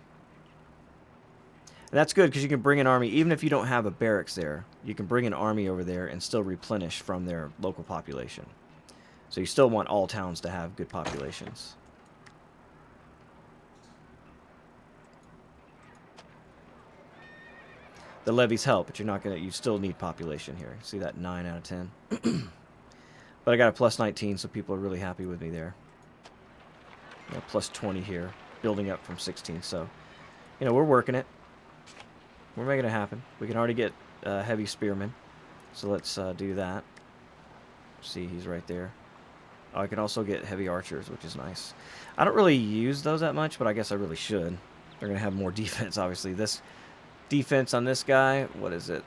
And that's good because you can bring an army, even if you don't have a barracks there, you can bring an army over there and still replenish from their local population. So you still want all towns to have good populations. The levies help, but you're not gonna. You still need population here. See that 9 out of 10. But I got a +19, so people are really happy with me there. You know, +20 here, building up from 16. So, you know, we're working it. We're making it happen. We can already get heavy spearmen, so let's do that. See, he's right there. Oh, I can also get heavy archers, which is nice. I don't really use those that much, but I guess I really should. They're gonna have more defense, obviously. This defense on this guy, what is it?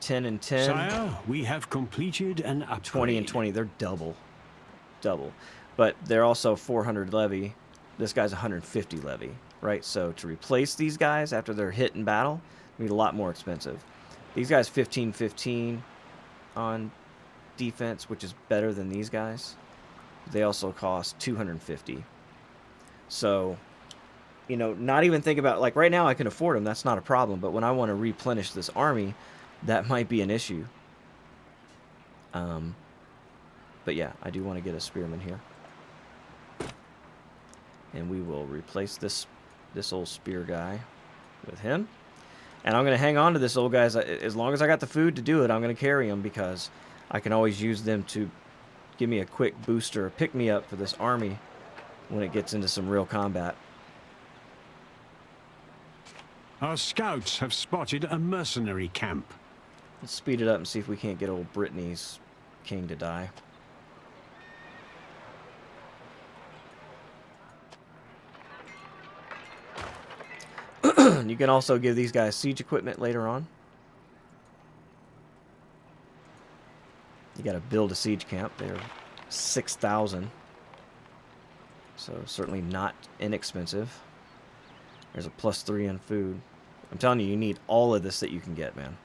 10 and 10. Sire, we have completed an upgrade. 20 and 20. They're double. But they're also 400 levy. This guy's 150 levy, right? So to replace these guys after they're hit in battle, it'll be a lot more expensive. These guys 15 on defense, which is better than these guys. They also cost 250. So, you know, not even think about, like, right now I can afford them, that's not a problem, but when I want to replenish this army, that might be an issue. But yeah, I do want to get a spearman here. And we will replace this old spear guy with him. And I'm going to hang on to this old guy as long as I got the food to do it. I'm going to carry him because I can always use them to give me a quick booster, pick me up for this army when it gets into some real combat. Our scouts have spotted a mercenary camp. Let's speed it up and see if we can't get old Brittany's king to die. You can also give these guys siege equipment later on. You got to build a siege camp. They're 6,000. So certainly not inexpensive. There's a +3 in food. I'm telling you, you need all of this that you can get, man.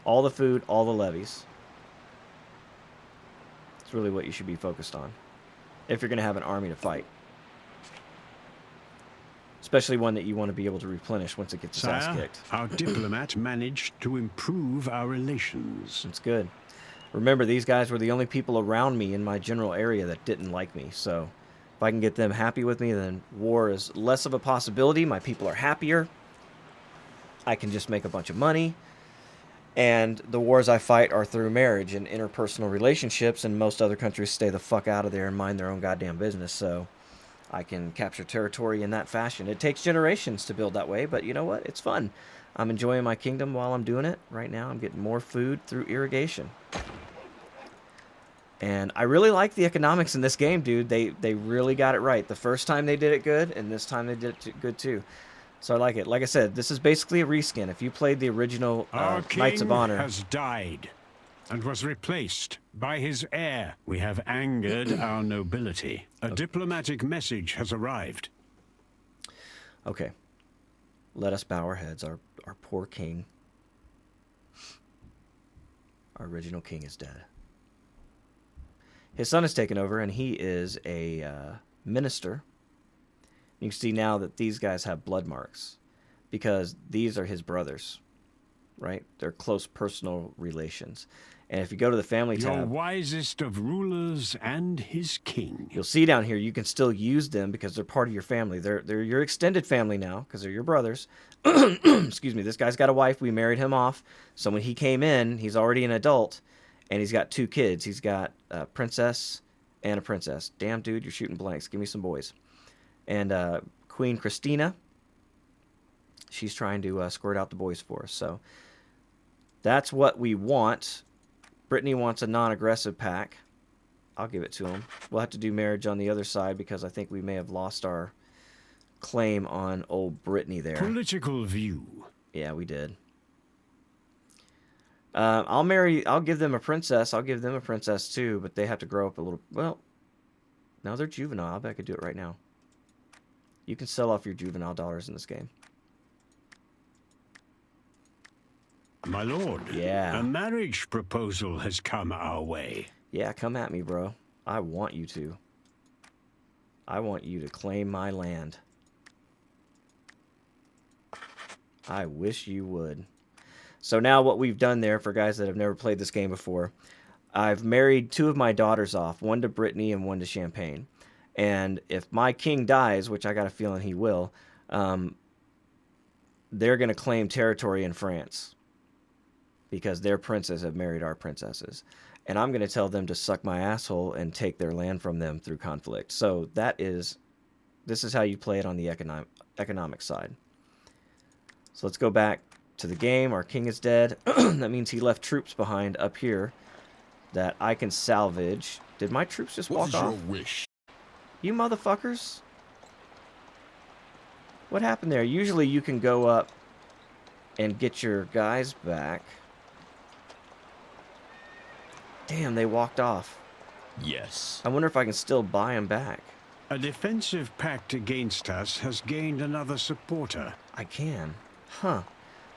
All the food, all the levies. It's really what you should be focused on if you're going to have an army to fight. Especially one that you want to be able to replenish once it gets its ass Sire, kicked. our diplomat managed to improve our relations. That's good. Remember, these guys were the only people around me in my general area that didn't like me. So if I can get them happy with me, then war is less of a possibility. My people are happier. I can just make a bunch of money. And the wars I fight are through marriage and interpersonal relationships, and most other countries stay the fuck out of there and mind their own goddamn business. So I can capture territory in that fashion. It takes generations to build that way, but you know what? It's fun. I'm enjoying my kingdom while I'm doing it. Right now, I'm getting more food through irrigation. And I really like the economics in this game, dude. They really got it right. The first time they did it good, and this time they did it good too. So I like it. Like I said, this is basically a reskin. If you played the original Our Knights of king Honor... has died and was replaced by his heir. We have angered our nobility. A diplomatic message has arrived. Okay. Let us bow our heads. Our poor king. Our original king is dead. His son has taken over, and he is a minister. You can see now that these guys have blood marks because these are his brothers, right? They're close personal relations. And if you go to the family Your tab, wisest of rulers and his king. you'll see down here you can still use them because they're part of your family. They're your extended family now because they're your brothers. Excuse me. This guy's got a wife. We married him off. So when he came in, he's already an adult, and he's got 2 kids. He's got a princess and a princess. Damn, dude, you're shooting blanks. Give me some boys. And Queen Christina, she's trying to squirt out the boys for us. So that's what we want. Brittany wants a non-aggressive pack. I'll give it to him. We'll have to do marriage on the other side because I think we may have lost our claim on old Brittany there. Political view. Yeah, we did. I'll give them a princess. I'll give them a princess too, but they have to grow up a little. Well, now they're juvenile. I bet I could do it right now. You can sell off your juvenile dollars in this game. My lord, Yeah. a marriage proposal has come our way. Yeah, come at me, bro. I want you to. I want you to claim my land. I wish you would. So now what we've done there, for guys that have never played this game before, I've married 2 of my daughters off, one to Brittany and one to Champagne. And if my king dies, which I got a feeling he will, they're going to claim territory in France because their princes have married our princesses. And I'm going to tell them to suck my asshole and take their land from them through conflict. So this is how you play it on the economic side. So let's go back to the game. Our king is dead. That means he left troops behind up here that I can salvage. Did my troops just walk off? Wish? You motherfuckers. What happened there? Usually you can go up and get your guys back. Damn, they walked off. Yes. I wonder if I can still buy them back. A defensive pact against us has gained another supporter. I can. Huh.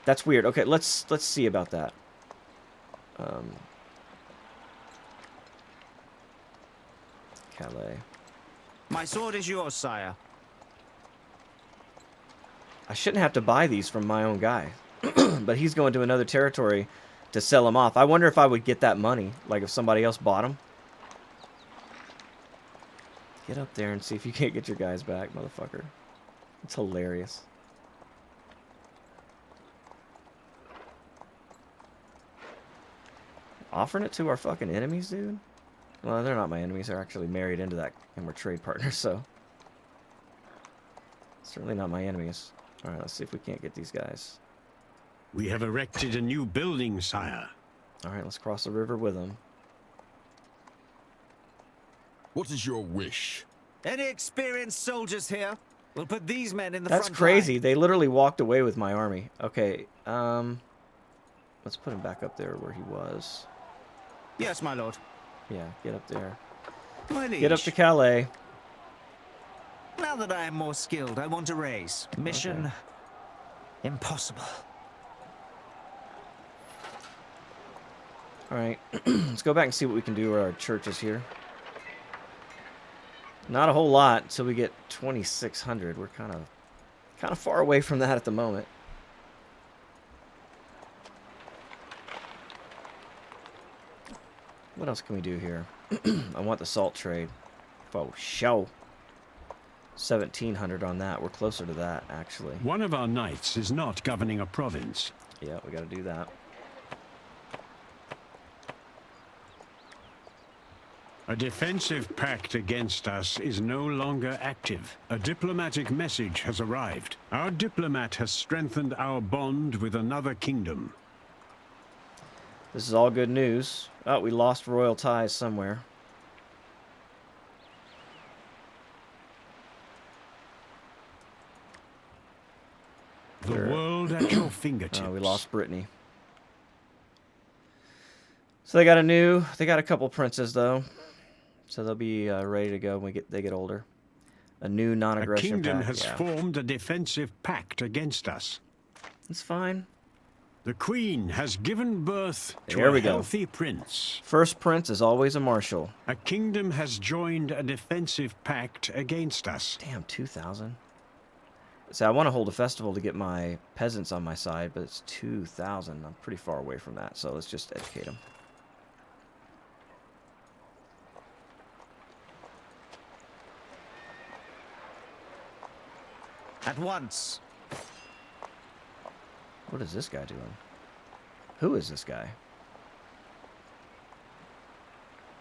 That's weird. Okay, let's see about that. Calais. My sword is yours, sire. I shouldn't have to buy these from my own guy. But he's going to another territory to sell them off. I wonder if I would get that money, like if somebody else bought them. Get up there and see if you can't get your guys back, motherfucker. It's hilarious. Offering it to our fucking enemies, dude? Well, they're not my enemies. They're actually married into that, and we're trade partners, so... Certainly not my enemies. Alright, let's see if we can't get these guys. We have erected a new building, sire. All right, let's cross the river with them. What is your wish? Any experienced soldiers here? We'll put these men in the That's front crazy. line. They literally walked away with my army. Okay, let's put him back up there where he was. Yes, my lord. Yeah, get up there. My liege. Get up to Calais. Now that I am more skilled, I want to raise. Mission Okay. impossible. All right, let's go back and see what we can do with our churches here. Not a whole lot until we get 2,600. We're kind of far away from that at the moment. What else can we do here? I want the salt trade. Oh, show. 1,700 on that. We're closer to that, actually. One of our knights is not governing a province. Yeah, we got to do that. A defensive pact against us is no longer active. A diplomatic message has arrived. Our diplomat has strengthened our bond with another kingdom. This is all good news. Oh, we lost royal ties somewhere. The world at your fingertips. Oh, we lost Brittany. So they got a couple princes though. So they'll be ready to go when they get older. A new A non-aggression kingdom pact. has Yeah. formed a defensive pact against us. It's fine. The Queen has given birth to There we a go. healthy prince. First prince is always a marshal. A kingdom has joined a defensive pact against us. Damn, 2,000. See, I want to hold a festival to get my peasants on my side, but it's 2,000. I'm pretty far away from that, so let's just educate them. At once. What is this guy doing? Who is this guy?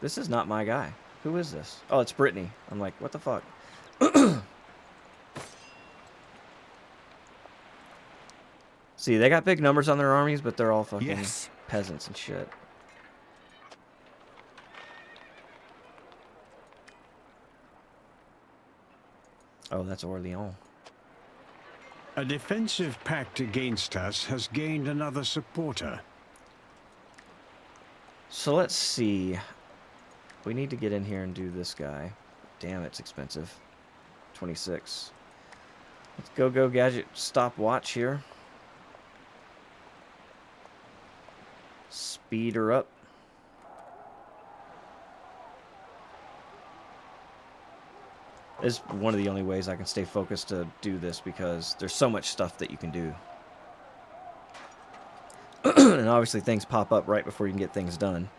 This is not my guy. Who is this? Oh, it's Brittany. I'm like, what the fuck? See, they got big numbers on their armies, but they're all fucking Yes. peasants and shit. Oh, that's Orleans. A defensive pact against us has gained another supporter. So let's see. We need to get in here and do this guy. Damn, it's expensive. 26. Let's go gadget stopwatch here. Speed her up. This is one of the only ways I can stay focused to do this because there's so much stuff that you can do. And obviously things pop up right before you can get things done.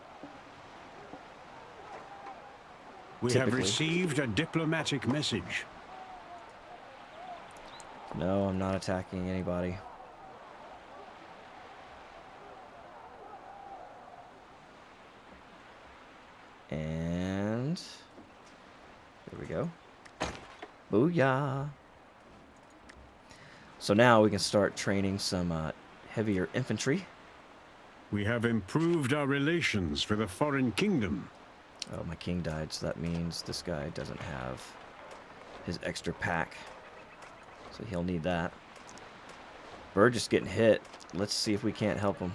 We have Typically. received a diplomatic message. No, I'm not attacking anybody. And there we go. Booyah. So now we can start training some heavier infantry. We have improved our relations with a foreign kingdom. Oh, my king died, so that means this guy doesn't have his extra pack. So he'll need that. Bird just getting hit. Let's see if we can't help him.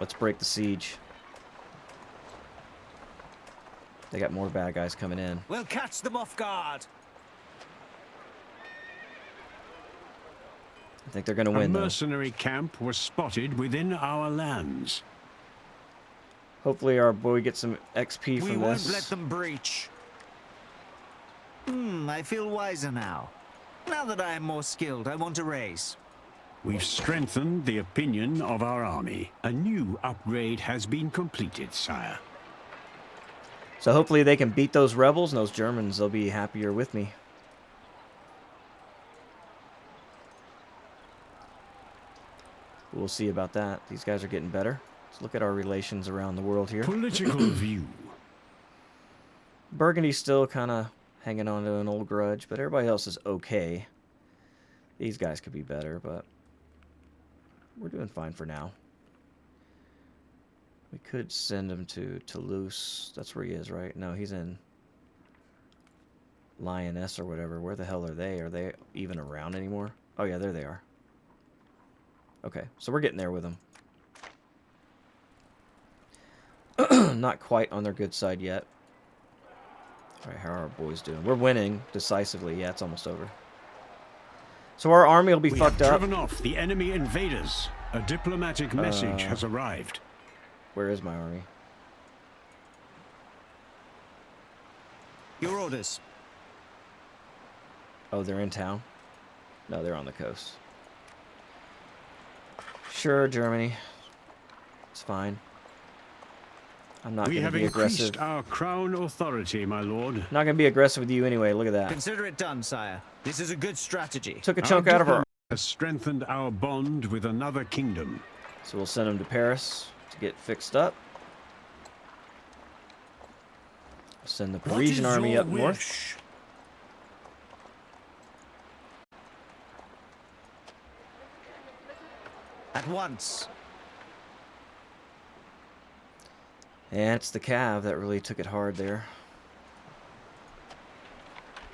Let's break the siege. They got more bad guys coming in. We'll catch them off guard. I think they're going to A win, though. mercenary camp was spotted within our lands. Hopefully our boy gets some XP We from won't this. let them breach. I feel wiser now. Now that I am more skilled, I want to raise. We've strengthened the opinion of our army. A new upgrade has been completed, sire. So hopefully they can beat those rebels, and those Germans, they'll be happier with me. We'll see about that. These guys are getting better. Let's look at our relations around the world here. Political view. Burgundy's still kind of hanging on to an old grudge, but everybody else is okay. These guys could be better, but... we're doing fine for now. We could send him to Toulouse. That's where he is, right? No, he's in Lioness or whatever. Where the hell are they? Are they even around anymore? Oh, yeah, there they are. Okay, so we're getting there with them. Not quite on their good side yet. All right, how are our boys doing? We're winning decisively. Yeah, it's almost over. So our army will be fucked We have up. driven off the enemy invaders. A diplomatic message has arrived. Where is my army? Your orders. Oh, they're in town? No, they're on the coast. Sure, Germany. It's fine. I'm not We going to have be aggressive. increased our crown authority, my lord. Not going to be aggressive with you anyway. Look at that. Consider it done, sire. This is a good strategy. Took a chunk out of our... Has strengthened our bond with another kingdom. So we'll send them to Paris to get fixed up. Send the Parisian army up north. At once. And it's the Cav that really took it hard there.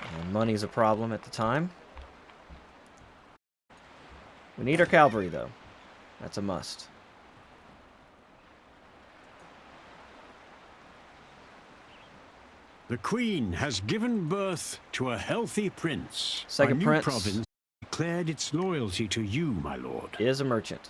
And money's a problem at the time. We need our cavalry, though. That's a must. The Queen has given birth to a healthy prince. Second Our new prince. province declared its loyalty to you, my lord. Is a merchant.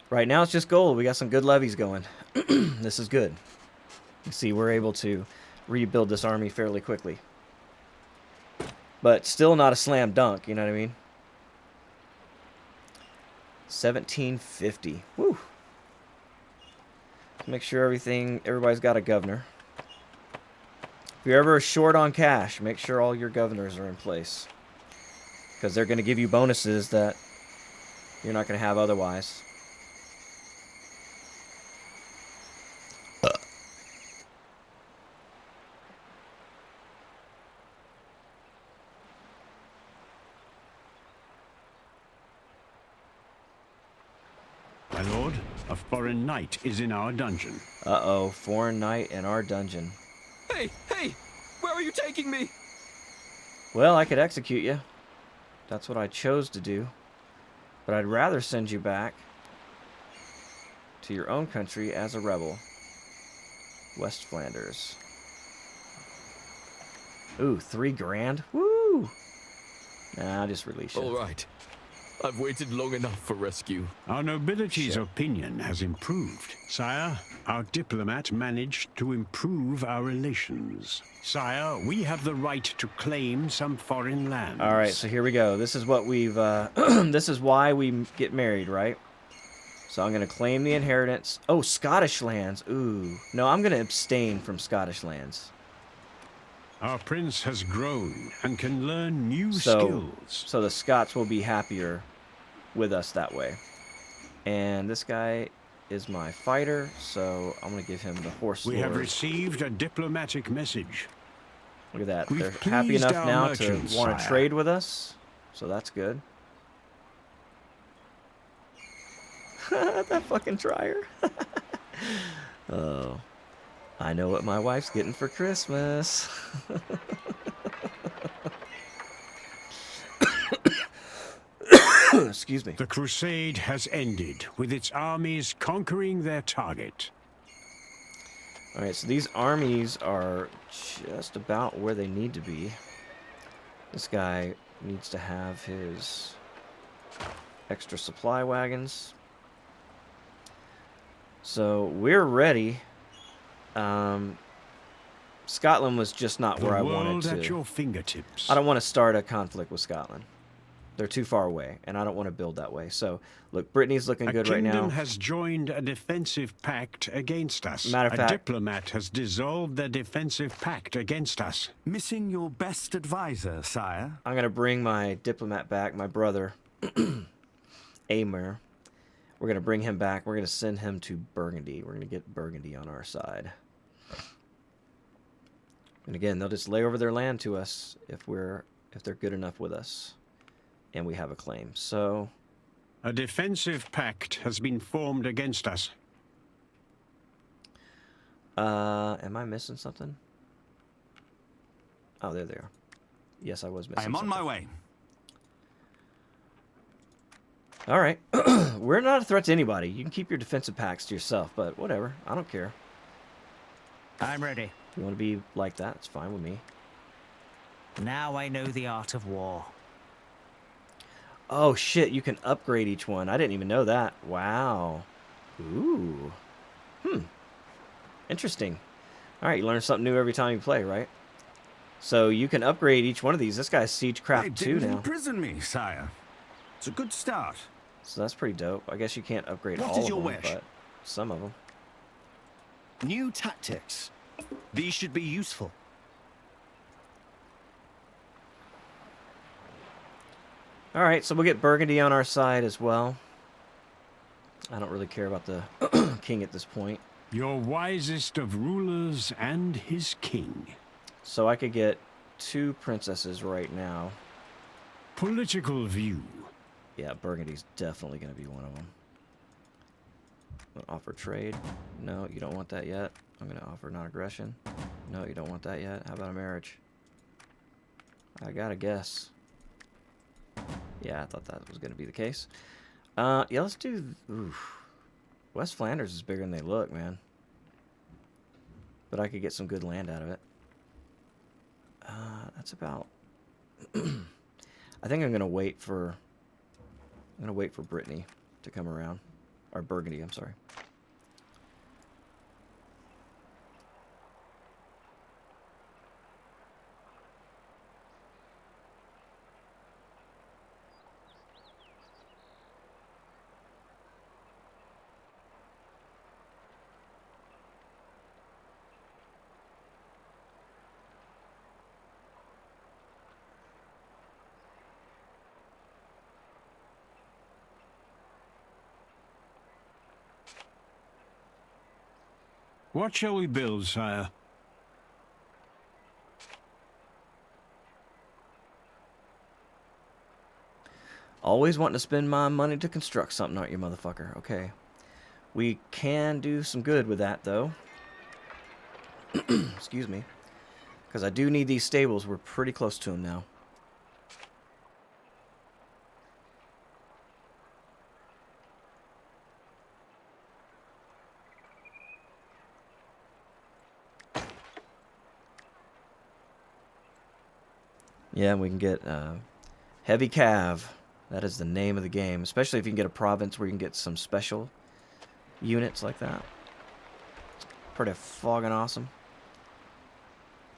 Right now it's just gold. We got some good levies going. This is good. You see, we're able to rebuild this army fairly quickly. But still not a slam dunk, you know what I mean? 1750. Woo. Make sure everybody's got a governor. If you're ever short on cash, make sure all your governors are in place. Because they're going to give you bonuses that you're not going to have otherwise. My lord, a foreign knight is in our dungeon. Uh-oh, foreign knight in our dungeon. Hey, where are you taking me? Well, I could execute you. That's what I chose to do. But I'd rather send you back to your own country as a rebel. West Flanders. Ooh, 3 grand? Woo! Nah, I'll just release you. All right. I've waited long enough for rescue. Our nobility's Shit. opinion has improved. Sire, our diplomat managed to improve our relations. Sire, we have the right to claim some foreign lands. All right, so here we go. This is what we've, this is why we get married, right? So I'm going to claim the inheritance. Oh, Scottish lands. Ooh. No, I'm going to abstain from Scottish lands. Our prince has grown and can learn new So skills. the Scots will be happier with us that way. And this guy is my fighter, so I'm going to give him the horse We have lord. received a diplomatic message. Look at that. We've They're happy pleased enough our now merchants, to want to sire. trade with us, so that's good. That fucking dryer. Oh. I know what my wife's getting for Christmas. Excuse me. The crusade has ended, with its armies conquering their target. Alright, so these armies are just about where they need to be. This guy needs to have his extra supply wagons. So we're ready. Scotland was just not where I The wanted world to. at your fingertips. I don't want to start a conflict with Scotland. They're too far away, and I don't want to build that way. So, look, Brittany's looking good right now. A kingdom has joined a defensive pact against us. Matter of A fact- diplomat has dissolved their defensive pact against us. Missing your best advisor, sire? I'm going to bring my diplomat back, my brother, Amir. We're going to bring him back. We're going to send him to Burgundy. We're going to get Burgundy on our side. And again, they'll just lay over their land to us if they're good enough with us. And we have a claim. So A defensive pact has been formed against us. am I missing something? Oh, there they are. Yes, I was missing I am on something. my way. All right. We're not a threat to anybody. You can keep your defensive pacts to yourself, but whatever. I don't care. I'm ready. If you want to be like that, it's fine with me. Now I know the art of war. Oh, shit. You can upgrade each one. I didn't even know that. Wow. Ooh. Interesting. All right, you learn something new every time you play, right? So you can upgrade each one of these. This guy's Siegecraft 2 now. Imprison me, sire. It's a good start. So that's pretty dope. I guess you can't upgrade What all is of your them, wish? but some of them. New tactics. These should be useful. All right, so we'll get Burgundy on our side as well. I don't really care about the king at this point. Your wisest of rulers and his king. So I could get 2 princesses right now. Political view. Yeah, Burgundy's definitely going to be one of them. Offer trade. No, you don't want that yet. I'm going to offer non-aggression. No, you don't want that yet. How about a marriage? I got to guess. Yeah, I thought that was going to be the case. Yeah, let's do... Oof. West Flanders is bigger than they look, man. But I could get some good land out of it. That's about... I think I'm going to wait for... I'm going to wait for Brittany to come around. Or Burgundy, I'm sorry. What shall we build, sire? Always wanting to spend my money to construct something, aren't you, motherfucker? Okay. We can do some good with that, though. Excuse me. Because I do need these stables. We're pretty close to them now. Yeah, and we can get Heavy Cav. That is the name of the game. Especially if you can get a province where you can get some special units like that. Pretty fogging awesome.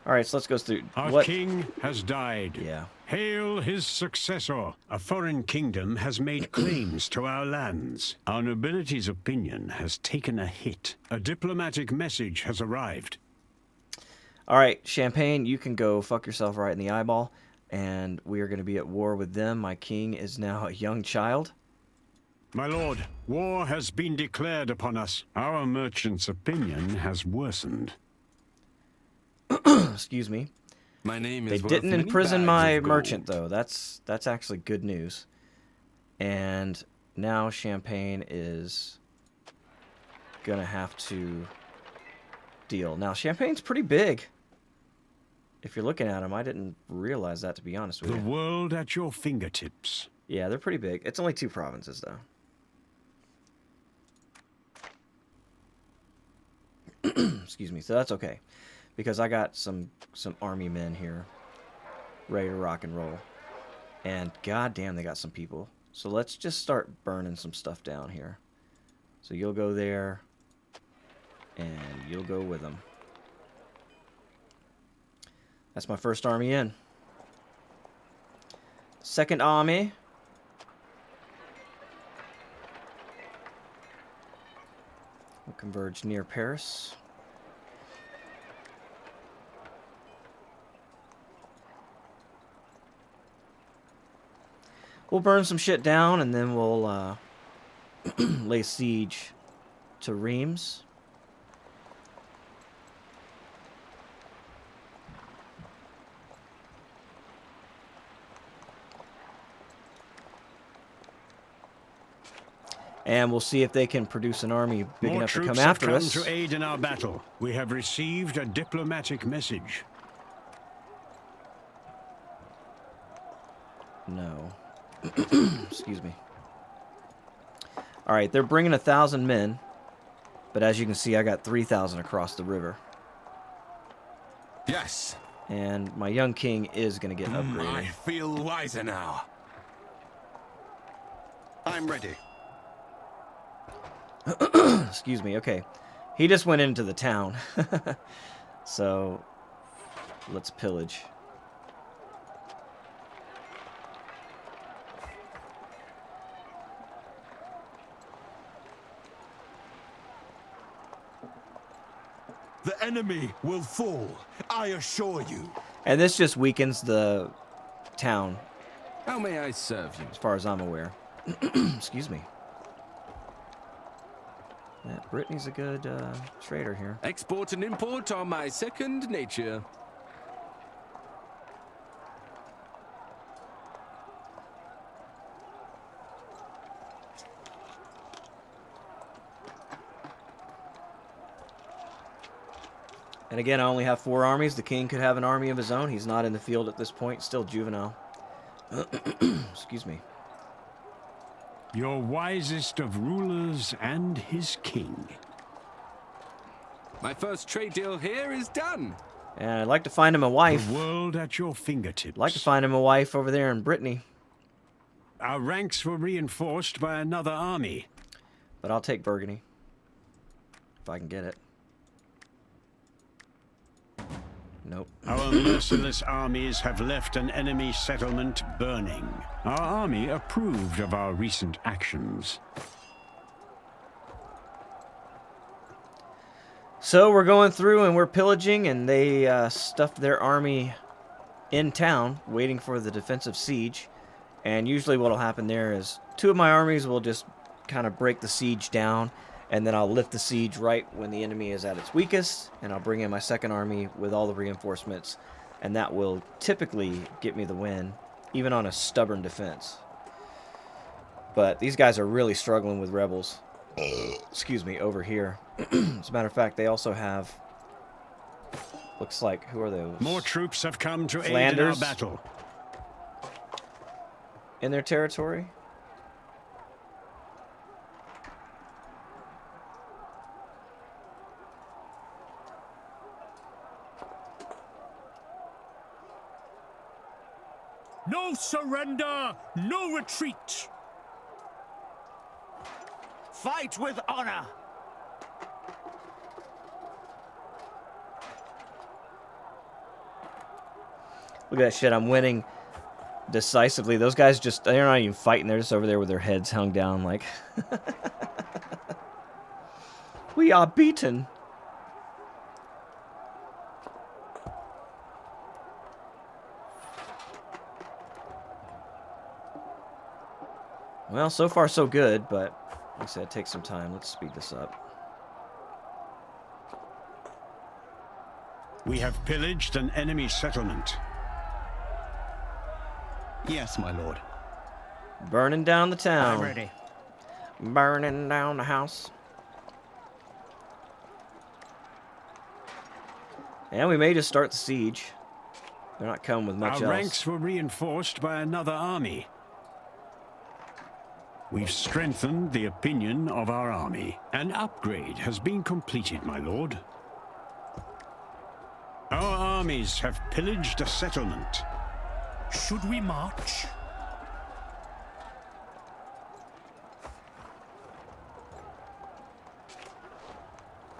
Alright, so let's go through. Our king has died. Yeah. Hail his successor. A foreign kingdom has made claims to our lands. Our nobility's opinion has taken a hit. A diplomatic message has arrived. Alright, Champagne, you can go fuck yourself right in the eyeball. And we are going to be at war with them. My king is now a young child. My lord, war has been declared upon us. Our merchant's opinion has worsened. Excuse me. My name They is didn't worth many imprison bags my of gold. merchant, though. That's actually good news. And now Champagne is going to have to deal. Now, Champagne's pretty big. If you're looking at them, I didn't realize that, to be honest with The you. world at your fingertips. Yeah, they're pretty big. It's only 2 provinces, though. Excuse me. So that's okay. Because I got some army men here ready to rock and roll. And goddamn, they got some people. So let's just start burning some stuff down here. So you'll go there. And you'll go with them. That's my first army in. Second army. We'll converge near Paris. We'll burn some shit down and then we'll lay siege to Reims. And we'll see if they can produce an army big More enough to come troops have after come us. to aid in our battle. We have received a diplomatic message. No. Excuse me. All right, they're bringing 1,000 men, but as you can see, I got 3,000 across the river. Yes. And my young king is going to get I upgraded. feel wiser now. I'm ready. Excuse me. Okay. He just went into the town. So, let's pillage. The enemy will fall, I assure you. And this just weakens the town, How may I serve you? as far as I'm aware. Excuse me. Yeah, Brittany's a good trader here. Export and import are my second nature. And again, I only have 4 armies. The king could have an army of his own. He's not in the field at this point. Still juvenile. Excuse me. Your wisest of rulers and his king. My first trade deal here is done. And I'd like to find him a wife. The world at your fingertips. I'd like to find him a wife over there in Brittany. Our ranks were reinforced by another army. But I'll take Burgundy. If I can get it. Nope. Our merciless armies have left an enemy settlement burning. Our army approved of our recent actions. So we're going through and we're pillaging, and they stuffed their army in town, waiting for the defensive siege. And usually what'll happen there is 2 of my armies will just kind of break the siege down, and then I'll lift the siege right when the enemy is at its weakest, and I'll bring in my second army with all the reinforcements, and that will typically get me the win, even on a stubborn defense. But these guys are really struggling with rebels. Excuse me, over here. As a matter of fact, they also have, looks like, who are those? More troops have come to aid in our Flanders. battle. In their territory. No surrender, no retreat. Fight with honor. Look at that shit, I'm winning decisively. Those guys just, they're not even fighting, they're just over there with their heads hung down like... We are beaten. Well, so far so good, but like I said, it takes some time. Let's speed this up. We have pillaged an enemy settlement. Yes, my lord. Burning down the town. I'm ready. Burning down the house. And we may just start the siege. They're not coming with much Our else. ranks were reinforced by another army. We've strengthened the opinion of our army. An upgrade has been completed, my lord. Our armies have pillaged a settlement. Should we march?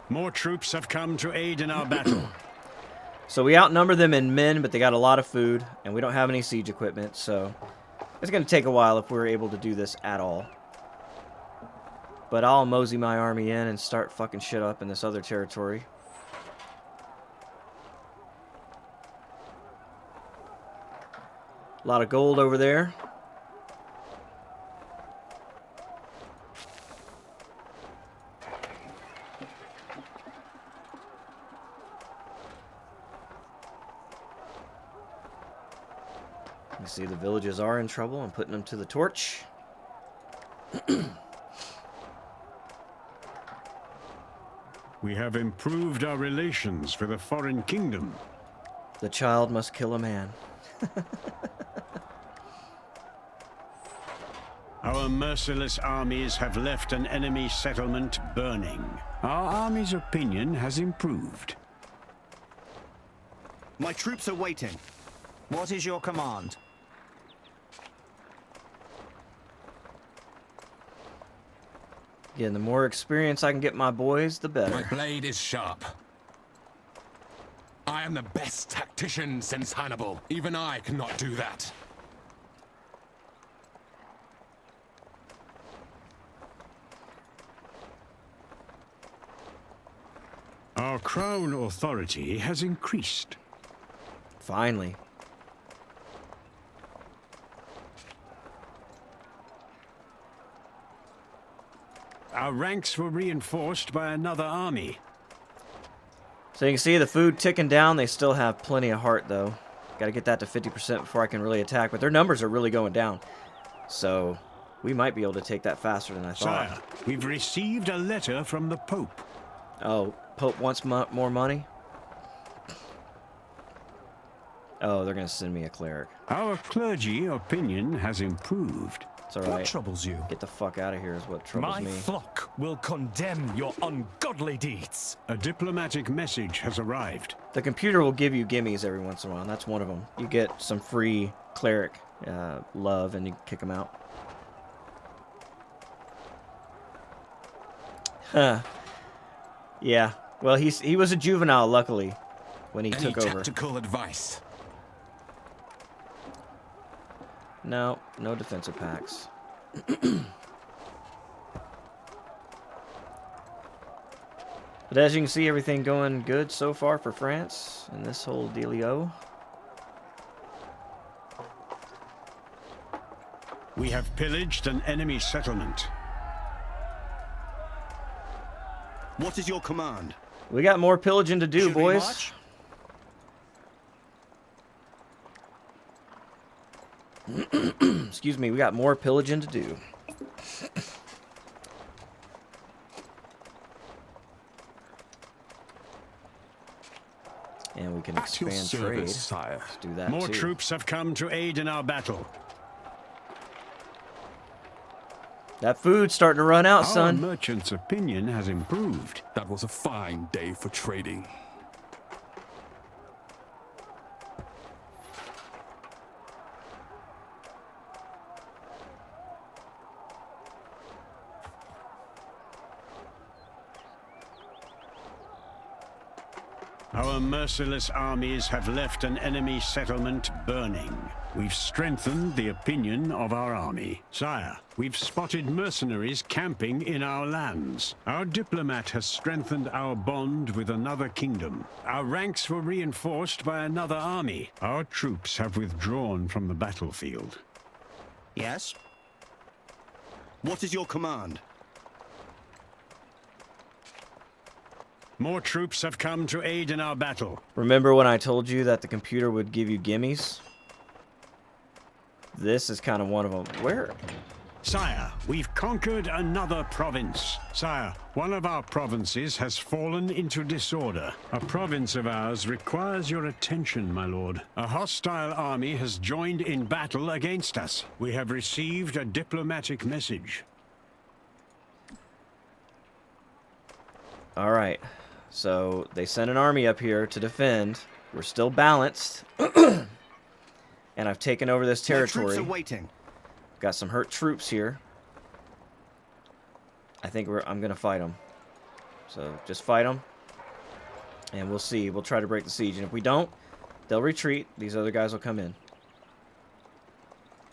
More troops have come to aid in our battle. So we outnumber them in men, but they got a lot of food, and we don't have any siege equipment, so it's going to take a while if we're able to do this at all. But I'll mosey my army in and start fucking shit up in this other territory. A lot of gold over there. You see the villages are in trouble. I'm putting them to the torch. We have improved our relations with a foreign kingdom. The child must kill a man. Our merciless armies have left an enemy settlement burning. Our army's opinion has improved. My troops are waiting. What is your command? Again, the more experience I can get my boys, the better. My blade is sharp. I am the best tactician since Hannibal. Even I cannot do that. Our crown authority has increased. Finally. Our ranks were reinforced by another army. So you can see the food ticking down. They still have plenty of heart, though. Got to get that to 50% before I can really attack. But their numbers are really going down. So we might be able to take that faster than I thought. Sire, we've received a letter from the Pope. Oh, Pope wants more money? Oh, they're going to send me a cleric. Our clergy opinion has improved. It's all What right. troubles you? Get the fuck out of here is what troubles My me. flock will condemn your ungodly deeds. A diplomatic message has arrived. The computer will give you gimmies every once in a while, and that's one of them. You get some free cleric love, and you kick them out. Huh. Yeah. Well, he was a juvenile, luckily, when he Any took over. tactical advice? No defensive packs. But as you can see, everything going good so far for France in this whole dealio. We have pillaged an enemy settlement. What is your command? We got more pillaging to do, Should we boys. march? Excuse me, we got more pillaging to do. And we can At your expand trade. service, sire. Let's do that More too. troops have come to aid in our battle. That food's starting to run out, Our son. merchant's opinion has improved. That was a fine day for trading. Our merciless armies have left an enemy settlement burning. We've strengthened the opinion of our army. Sire, we've spotted mercenaries camping in our lands. Our diplomat has strengthened our bond with another kingdom. Our ranks were reinforced by another army. Our troops have withdrawn from the battlefield. Yes? What is your command? More troops have come to aid in our battle. Remember when I told you that the computer would give you gimmies? This is kind of one of them. Where? Sire, we've conquered another province. Sire, one of our provinces has fallen into disorder. A province of ours requires your attention, my lord. A hostile army has joined in battle against us. We have received a diplomatic message. All right. So they sent an army up here to defend. We're still balanced. And I've taken over this My territory. troops are waiting. Got some hurt troops here. I think I'm going to fight them. So just fight them. And we'll see. We'll try to break the siege. And if we don't, they'll retreat. These other guys will come in.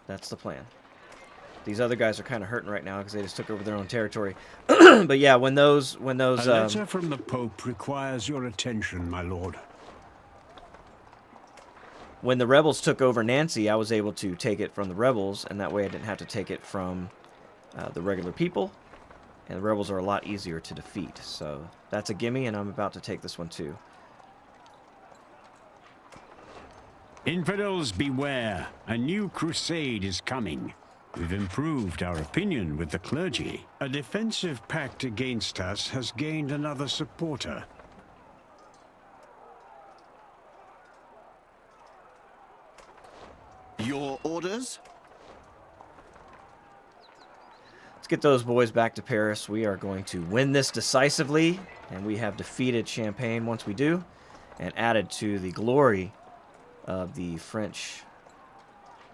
That's the plan. These other guys are kind of hurting right now because they just took over their own territory. But yeah, when those A letter from the Pope requires your attention, my lord. when the rebels took over Nancy, I was able to take it from the rebels, and that way I didn't have to take it from the regular people. And the rebels are a lot easier to defeat. So that's a gimme, and I'm about to take this one too. Infidels beware, a new crusade is coming. We've improved our opinion with the clergy. A defensive pact against us has gained another supporter. Your orders? Let's get those boys back to Paris. We are going to win this decisively, and we have defeated Champagne once we do, and added to the glory of the French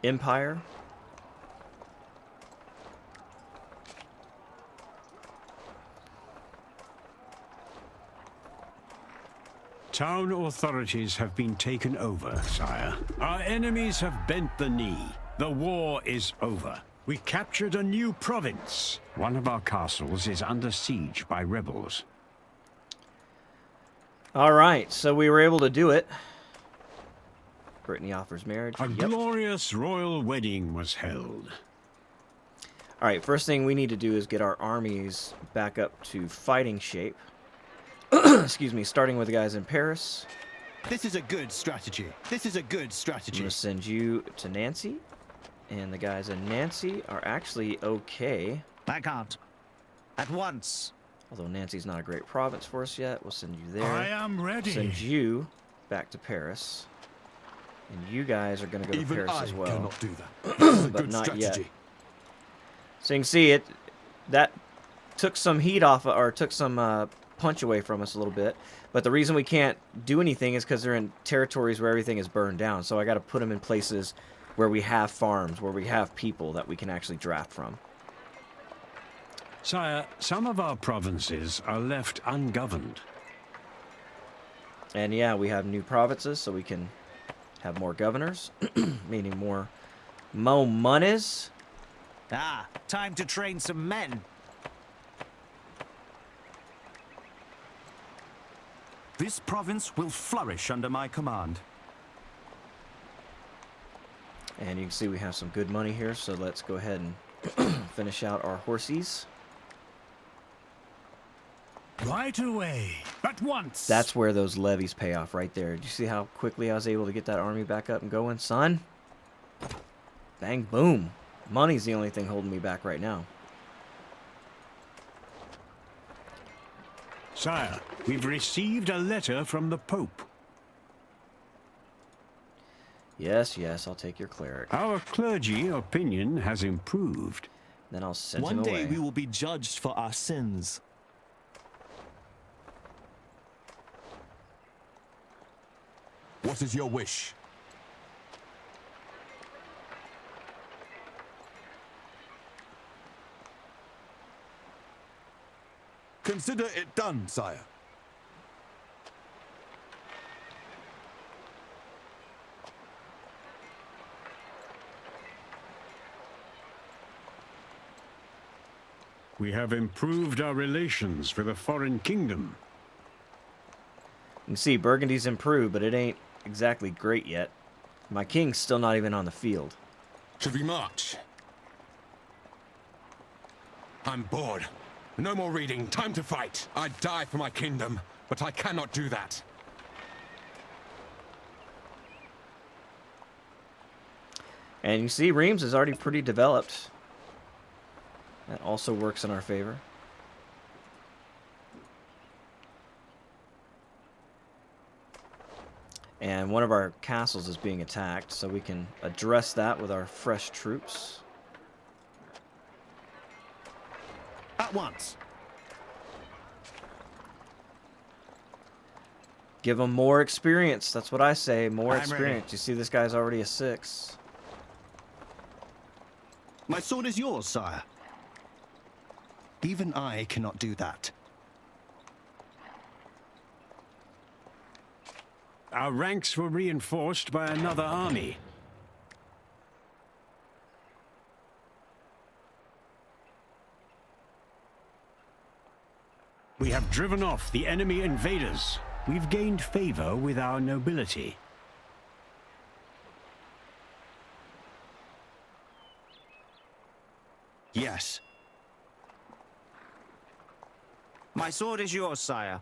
Empire. Town authorities have been taken over, sire. Our enemies have bent the knee. The war is over. We captured a new province. One of our castles is under siege by rebels. All right, so we were able to do it. Brittany offers marriage. A glorious royal wedding was held. All right, first thing we need to do is get our armies back up to fighting shape. Excuse me, starting with the guys in Paris. This is a good strategy. This is a good I'm strategy. going to send you to Nancy. And the guys in Nancy are actually okay. I can't. At once. Although Nancy's not a great province for us yet. We'll send you there. I am ready. Send you back to Paris. And you guys are going to go to Even Paris I as well. cannot do that. This is a But good not yet. strategy. So you can see it. That took some heat off, or took some punch away from us a little bit. But the reason we can't do anything is because they're in territories where everything is burned down. So I got to put them in places where we have farms, where we have people that we can actually draft from. Sire, some of our provinces are left ungoverned. And yeah, we have new provinces, so we can have more governors, meaning more monies. Ah, time to train some men. This province will flourish under my command. And you can see we have some good money here, so let's go ahead and finish out our horsies. Right away. At once. That's where those levies pay off right there. Did you see how quickly I was able to get that army back up and going, son? Bang, boom. Money's the only thing holding me back right now. Sire, we've received a letter from the Pope. Yes, yes, I'll take your cleric. Our clergy opinion has improved. Then I'll send One him day away. we will be judged for our sins. What is your wish? Consider it done, sire. We have improved our relations with a foreign kingdom. You can see Burgundy's improved, but it ain't exactly great yet. My king's still not even on the field. Should we march? I'm bored. No more reading. Time to fight. I'd die for my kingdom, but I cannot do that. And you see, Reims is already pretty developed. That also works in our favor. And one of our castles is being attacked, so we can address that with our fresh troops. At once. Give them more experience. That's what I say. More I'm experience. ready. You see, this guy's already a 6. My sword is yours, sire. Even I cannot do that. Our ranks were reinforced by another army. We have driven off the enemy invaders. We've gained favor with our nobility. Yes. My sword is yours, sire.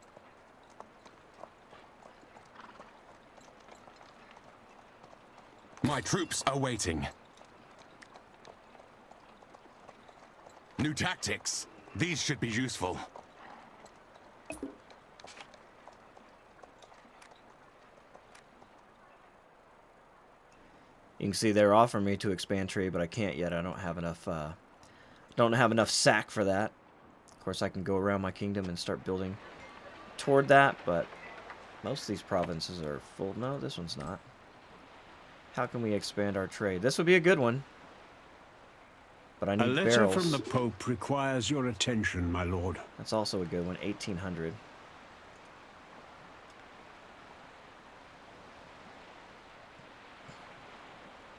My troops are waiting. New tactics. These should be useful. You can see they're offering me to expand trade, but I can't yet. I don't have enough sack for that. Of course, I can go around my kingdom and start building toward that, but most of these provinces are full. No, this one's not. How can we expand our trade? This would be a good one. But I need A letter barrels. from the Pope requires your attention, my lord. That's also a good one. 1800.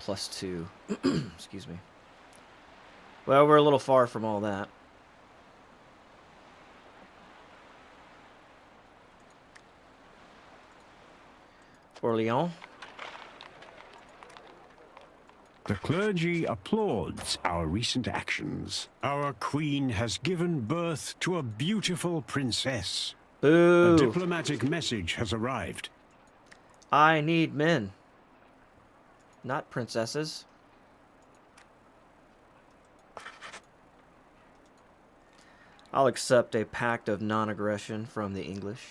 +2. Excuse me. Well, we're a little far from all that. Orleans. The clergy applauds our recent actions. Our queen has given birth to a beautiful princess. Boo! A diplomatic message has arrived. I need men. Not princesses. I'll accept a pact of non-aggression from the English.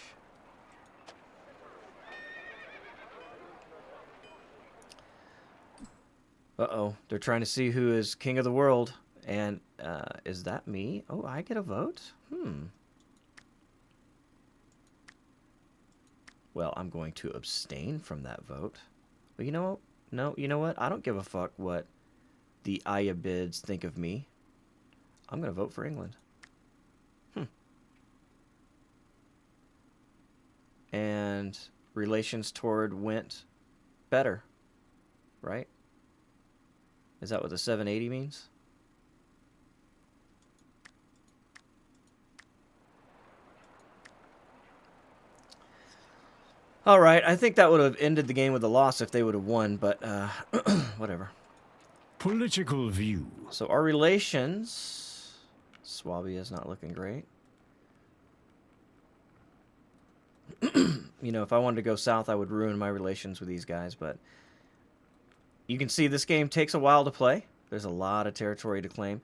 Uh-oh. They're trying to see who is king of the world. And, is that me? Oh, I get a vote? Well, I'm going to abstain from that vote. But you know what? No, you know what? I don't give a fuck what the Ayabids think of me. I'm going to vote for England. And relations toward went better. Right? Is that what the 780 means? All right, I think that would have ended the game with a loss if they would have won, but whatever. Political view. So our relations, Swabia is not looking great. You know, if I wanted to go south, I would ruin my relations with these guys, but you can see this game takes a while to play. There's a lot of territory to claim,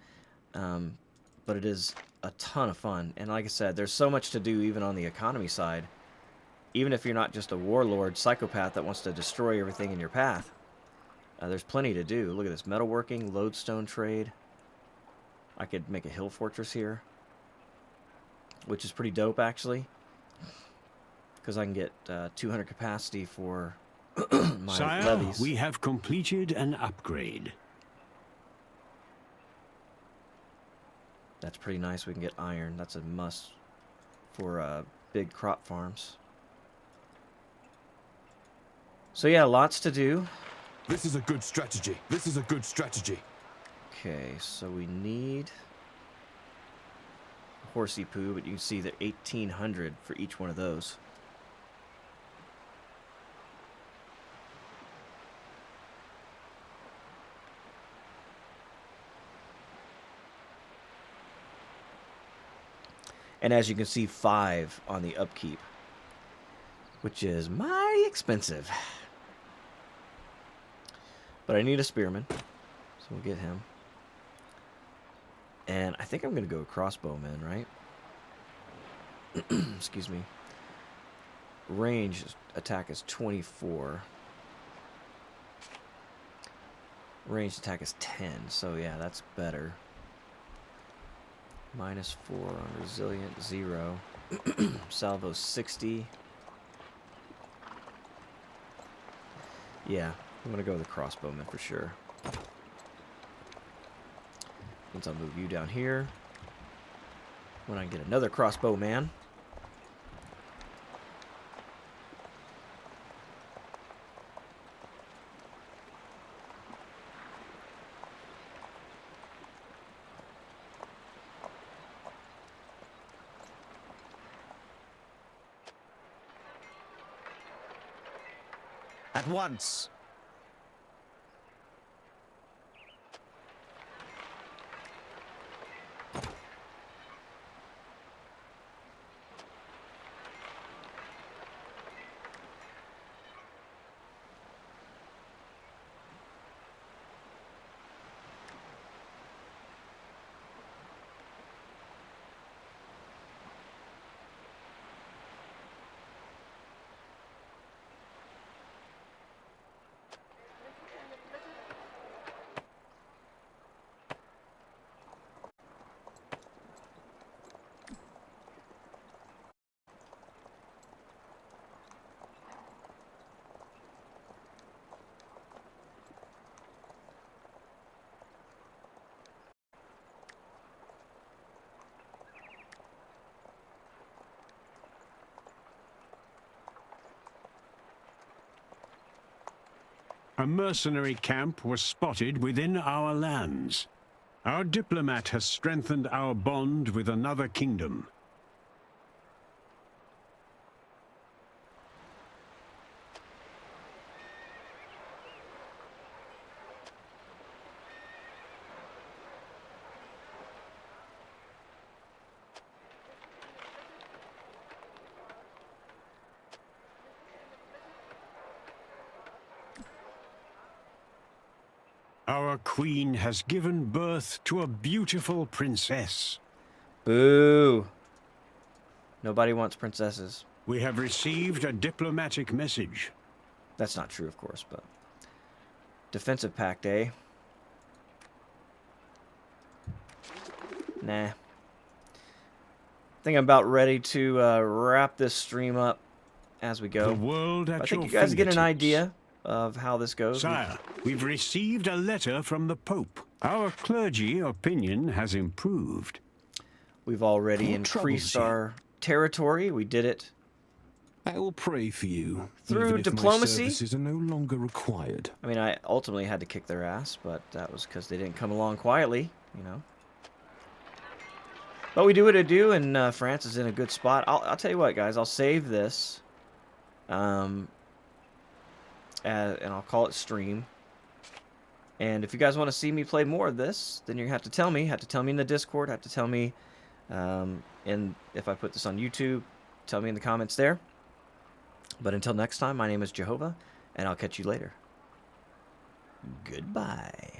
but it is a ton of fun. And like I said, there's so much to do even on the economy side. Even if you're not just a warlord psychopath that wants to destroy everything in your path, there's plenty to do. Look at this. Metalworking, lodestone trade. I could make a hill fortress here, which is pretty dope, actually, because I can get 200 capacity for my Sire, levies. we have completed an upgrade. That's pretty nice. We can get iron. That's a must for big crop farms. So yeah, lots to do. This is a good strategy. This is a good strategy. Okay, so we need horsey poo, but you can see that 1,800 for each one of those. And as you can see, 5 on the upkeep, which is mighty expensive. But I need a spearman, so we'll get him. And I think I'm going to go crossbowman, right? Excuse me. Range attack is 24. Range attack is 10, so yeah, that's better. -4 on resilient, 0. Salvo 60. Yeah, I'm gonna go with the crossbowman for sure. Once I'll move you down here. When I get another crossbowman. At once. A mercenary camp was spotted within our lands. Our diplomat has strengthened our bond with another kingdom. Our queen has given birth to a beautiful princess. Boo. Nobody wants princesses. We have received a diplomatic message. That's not true, of course, but... Defensive pact, eh? Nah. I think I'm about ready to wrap this stream up as we go. The world at I think your you guys get an fingertips. idea of how this goes. Sire, we've received a letter from the Pope. Our clergy opinion has improved. We've already What increased troubles you? our territory. We did it I will pray for you. through even if diplomacy. My services are no longer required. I mean, I ultimately had to kick their ass, but that was because they didn't come along quietly, you know. But we do what I do, and France is in a good spot. I'll tell you what, guys. I'll save this, and I'll call it stream. And if you guys want to see me play more of this, then you're gonna have to tell me. Have to tell me in the Discord. Have to tell me, and if I put this on YouTube, tell me in the comments there. But until next time, my name is JOEHOVA, and I'll catch you later. Goodbye.